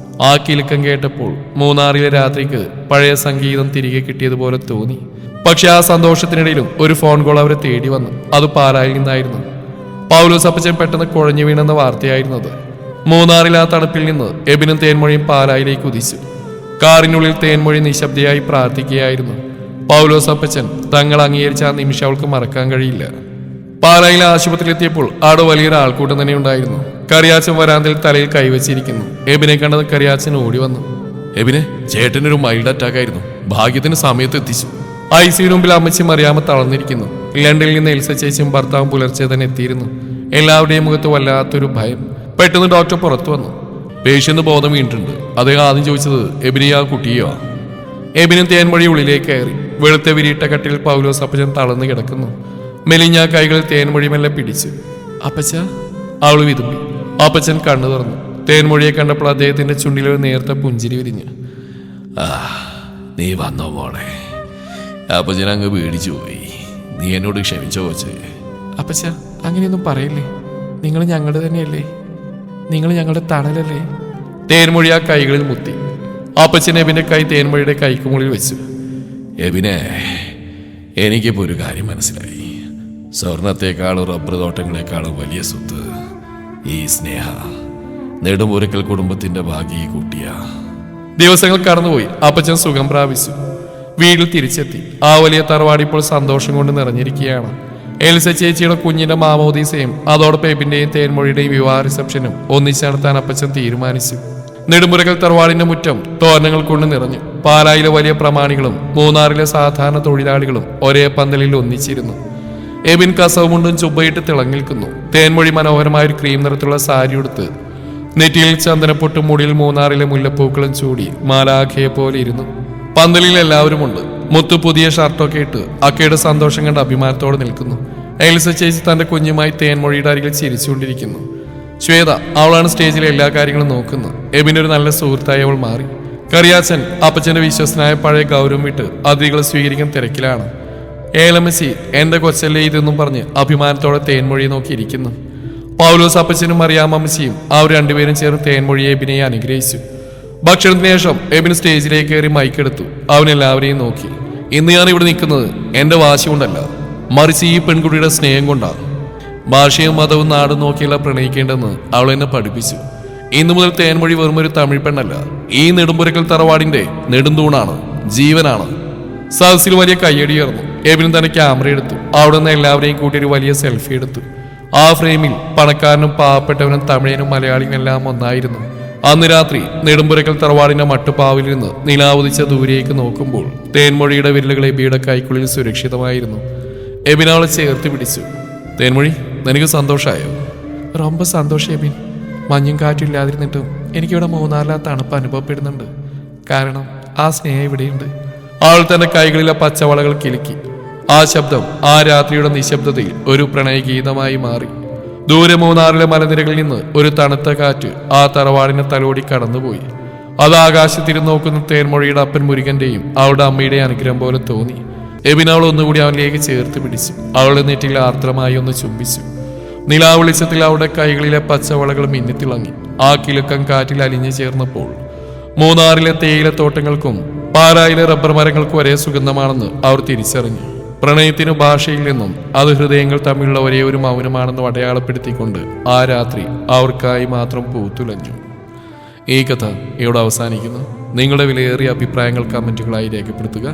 [SPEAKER 1] ആ കിലുക്കം കേട്ടപ്പോൾ മൂന്നാറിലെ രാത്രിക്ക് പഴയ സംഗീതം തിരികെ കിട്ടിയതുപോലെ തോന്നി. പക്ഷെ ആ സന്തോഷത്തിനിടയിലും ഒരു ഫോൺ കോൾ അവരെ തേടി വന്നു. അത് പാലായിൽ നിന്നായിരുന്നു. പൗലോസ് അപ്പച്ചൻ പെട്ടെന്ന് കുഴഞ്ഞു വീണെന്ന വാർത്തയായിരുന്നത്. മൂന്നാറിൽ ആ തണുപ്പിൽ നിന്ന് എബിനും തേൻമൊഴിയും പാലായിലേക്ക് കുതിച്ചു. കാറിനുള്ളിൽ തേൻമൊഴി നിശബ്ദയായി പ്രാർത്ഥിക്കുകയായിരുന്നു. പൗലോസ് അപ്പച്ചൻ തങ്ങൾ അംഗീകരിച്ച ആ നിമിഷം അവൾക്ക് മറക്കാൻ കഴിയില്ല. പാലായിലെ ആശുപത്രിയിലെത്തിയപ്പോൾ അവിടെ വലിയൊരു ആൾക്കൂട്ടം തന്നെ ഉണ്ടായിരുന്നു. കറിയാച്ചൻ വരാന്തയിൽ തലയിൽ കൈവച്ചിരിക്കുന്നു. എബിനെ കണ്ടത് കറിയാച്ചൻ ഓടി വന്നു. എബിനെ, ചേട്ടനൊരു മൈൽഡ് അറ്റാക്ക് ആയിരുന്നു, ഭാഗ്യത്തിന് സമയത്ത് എത്തിച്ചു. ഐസിയുടെ മുമ്പിൽ അമ്മച്ചി മറിയാമ തളർന്നിരിക്കുന്നു. ലണ്ടനിൽ നിന്ന് എൽസ ചേച്ചിയും ഭർത്താവും പുലർച്ചെ തന്നെ എത്തിയിരുന്നു. എല്ലാവരുടെയും മുഖത്ത് വല്ലാത്തൊരു ഭയം. പെട്ടെന്ന് ഡോക്ടർ പുറത്തു വന്നു. പേഷ്യന്റ് ബോധം വീണിട്ടുണ്ട്. അദ്ദേഹം ആദ്യം ചോദിച്ചത് എബിനെയോ ആ കുട്ടിയോ? എബിനും തേൻമൊഴി ഉള്ളിലേക്ക് കയറി. വെളുത്ത വിരിയിട്ട കട്ടിൽ പൗലോസ് അപ്പച്ചൻ തളർന്നു കിടക്കുന്നു. മെലിഞ്ഞ കൈകളിൽ തേൻമൊഴി മെല്ലെ പിടിച്ചു. അപ്പച്ച, അവൾ വിതുമ്പി. അപ്പച്ചൻ കണ്ണു തുറന്നു. തേൻമൊഴിയെ കണ്ടപ്പോൾ അദ്ദേഹത്തിന്റെ ചുണ്ടിലൊരു നേർത്ത പുഞ്ചിരി വിരിഞ്ഞു. നീ വന്നോ മോളെ? അപ്പച്ചൻ അങ്ങ് പേടിച്ചു പോയി. നീ എന്നോട് ക്ഷമിച്ചോ കൊച്ചേ? അപ്പച്ച, അങ്ങനെയൊന്നും പറയില്ലേ. നിങ്ങൾ ഞങ്ങളുടെ തന്നെയല്ലേ, നിങ്ങൾ ഞങ്ങളുടെ തണലല്ലേ? തേൻമൊഴി ആ കൈകളിൽ മുത്തി. അപ്പച്ചൻ എബിന്റെ കൈ തേൻമൊഴിയുടെ കൈക്കുമുള്ളിൽ വെച്ചു. എബിനെ, എനിക്കിപ്പോ ഒരു കാര്യം മനസ്സിലായി. സ്വർണത്തെക്കാളും റബ്ബർ തോട്ടങ്ങളെക്കാളും വലിയ സ്വത്ത് ഈ സ്നേഹ. നെടുമുരക്കൽ കുടുംബത്തിന്റെ ഭാഗ്യ കൂട്ടിയ. ദിവസങ്ങൾ കടന്നുപോയി. അപ്പച്ചൻ സുഖം പ്രാപിച്ചു. വീട്ടിൽ തിരിച്ചെത്തി. ആ വലിയ തറവാട് ഇപ്പോൾ സന്തോഷം കൊണ്ട് നിറഞ്ഞിരിക്കുകയാണ്. എൽസ ചേച്ചിയുടെ കുഞ്ഞിന്റെ മാമോദീസയും അതോടൊപ്പം എബിന്റെയും തേൻമൊഴിയുടെയും വിവാഹ റിസപ്ഷനും ഒന്നിച്ച് നടത്താൻ അപ്പച്ചൻ തീരുമാനിച്ചു. നെടുമുരകൽ തറവാടിന്റെ മുറ്റം തോരണങ്ങൾ കൊണ്ട് നിറഞ്ഞു. പാലായിലെ വലിയ പ്രമാണികളും മൂന്നാറിലെ സാധാരണ തൊഴിലാളികളും ഒരേ പന്തലിൽ ഒന്നിച്ചിരുന്നു. എബിൻ കസവുമുണ്ടും ചുബയിട്ട് തിളങ്ങി നിൽക്കുന്നു. തേൻമൊഴി മനോഹരമായ ഒരു ക്രീം നിറത്തിലുള്ള സാരി ഉടുത്ത് നെറ്റിയിൽ ചന്ദനപ്പൊട്ടും മുടിയിൽ മൂന്നാറിലെ മുല്ലപ്പൂക്കളും ചൂടി മാലാഖയെ പോലെ ഇരുന്നു. പന്തലിൽ എല്ലാവരുമുണ്ട്. മുത്തു പുതിയ ഷർട്ടൊക്കെ ഇട്ട് അക്കയുടെ സന്തോഷം കണ്ട് അഭിമാനത്തോടെ നിൽക്കുന്നു. എൽസ ചേച്ചി തന്റെ കുഞ്ഞുമായി തേൻമൊഴിയുടെ അരികിൽ ചിരിച്ചുകൊണ്ടിരിക്കുന്നു. ശ്വേത, അവളാണ് സ്റ്റേജിലെ എല്ലാ കാര്യങ്ങളും നോക്കുന്നത്. എബിന്റെ ഒരു നല്ല സുഹൃത്തായി അവൾ മാറി. കറിയാച്ചൻ അപ്പച്ചന്റെ വിശ്വസനായ പഴയ ഗൗരവം വിട്ട് അതിഥികളെ സ്വീകരിക്കാൻ തിരക്കിലാണ്. ഏലമ്മച്ചി എന്റെ കൊച്ചല്ലേ ഇതെന്നും പറഞ്ഞ് അഭിമാനത്തോടെ തേൻമൊഴിയെ നോക്കിയിരിക്കുന്നു. പൗലോസ് അപ്പച്ചനും മറിയാമ്മച്ചിയും അവർ രണ്ടുപേരും ചേർന്ന് തേൻമൊഴി എബിനെ അനുഗ്രഹിച്ചു. ഭക്ഷണത്തിന് ശേഷം എബിൻ സ്റ്റേജിലേക്ക് കയറി മൈക്കെടുത്തു. അവൻ എല്ലാവരെയും നോക്കി. ഇന്ന് ഞാൻ ഇവിടെ നിൽക്കുന്നത് എന്റെ വാശി കൊണ്ടല്ല, മറിച്ച് ഈ പെൺകുട്ടിയുടെ സ്നേഹം കൊണ്ടാണ്. ഭാഷയും മതവും നാടും നോക്കിയല്ല പ്രണയിക്കേണ്ടെന്ന് അവൾ എന്നെ പഠിപ്പിച്ചു. ഇന്നു മുതൽ തേൻമൊഴി വെറും ഒരു തമിഴ് പെണ്ണല്ല, ഈ നെടുമ്പുരക്കൽ തറവാടിന്റെ നെടുന്തൂണാണ്, ജീവനാണ്. സദസ്സിൽ വലിയ കയ്യടിയായിരുന്നു. എബിനും തന്നെ ക്യാമറ എടുത്തു. അവിടെ നിന്ന് എല്ലാവരെയും കൂട്ടി ഒരു വലിയ സെൽഫി എടുത്തു. ആ ഫ്രെയിമിൽ പണക്കാരനും പാവപ്പെട്ടവനും തമിഴനും മലയാളിയും എല്ലാം ഒന്നായിരുന്നു. അന്ന് രാത്രി നെടുമ്പുരക്കൽ തറവാടിന്റെ മട്ടുപാവിൽ നിന്ന് നിലാവുദിച്ച ദൂരേക്ക് നോക്കുമ്പോൾ തേൻമൊഴിയുടെ വിരലുകൾ എബിയുടെ കൈക്കുള്ളിൽ സുരക്ഷിതമായിരുന്നു. എബിനവളെ ചേർത്ത് പിടിച്ചു. തേൻമൊഴി, നിനക്ക് സന്തോഷമായോ?
[SPEAKER 2] ரொம்ப സന്തോഷം എബിൻ. മഞ്ഞും കാറ്റും ഇല്ലാതിരുന്നിട്ടും എനിക്കിവിടെ മൂന്നാറിലെ തണുപ്പ് അനുഭവപ്പെടുന്നുണ്ട്. കാരണം ആ സ്നേഹം ഇവിടെയുണ്ട്.
[SPEAKER 1] അവൾ തന്റെ കൈകളിലെ പച്ചവളകൾ കിലുക്കി. ആ ശബ്ദം ആ രാത്രിയുടെ നിശബ്ദതയിൽ ഒരു പ്രണയഗീതമായി മാറി. ദൂരെ മൂന്നാറിലെ മലനിരകളിൽ നിന്ന് ഒരു തണുത്ത കാറ്റ് ആ തറവാടിനെ തലോടി കടന്നുപോയി. അത് ആകാശത്തിരുന്ന് നോക്കുന്ന തേൻമൊഴിയുടെ അപ്പൻ മുരുകന്റെയും അവളുടെ അമ്മയുടെ അനുഗ്രഹം പോലെ തോന്നി. എബിൻ അവൾ ഒന്നുകൂടി അവനിലേക്ക് ചേർത്ത് പിടിച്ചു. അവളുടെ നെറ്റിയിൽ ആർദ്രമായി ഒന്ന് ചുംബിച്ചു. നിലാവെളിച്ചത്തിൽ അവളുടെ കൈകളിലെ പച്ചവളകൾ മിന്നിത്തിളങ്ങി. ആ കിലുക്കം കാറ്റിൽ അലിഞ്ഞു ചേർന്നപ്പോൾ മൂന്നാറിലെ തേയിലത്തോട്ടങ്ങൾക്കും പാലായിലെ റബ്ബർ മരങ്ങൾക്കും ഒരേ സുഗന്ധമാണെന്ന് അവർ തിരിച്ചറിഞ്ഞു. പ്രണയത്തിനു ഭാഷയിൽ നിന്നും അത് ഹൃദയങ്ങൾ തമ്മിലുള്ള ഒരേ ഒരു മൗനമാണെന്ന് അടയാളപ്പെടുത്തിക്കൊണ്ട് ആ രാത്രി അവർക്കായി മാത്രം പൂത്തുലഞ്ഞു. ഈ കഥ ഇവിടെ അവസാനിക്കുന്നു. നിങ്ങളുടെ വിലയേറിയ അഭിപ്രായങ്ങൾ കമന്റുകളായി രേഖപ്പെടുത്തുക.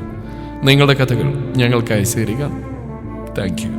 [SPEAKER 1] നിങ്ങളുടെ കഥകൾ ഞങ്ങൾക്ക് അയച്ചു തരിക. Thank you.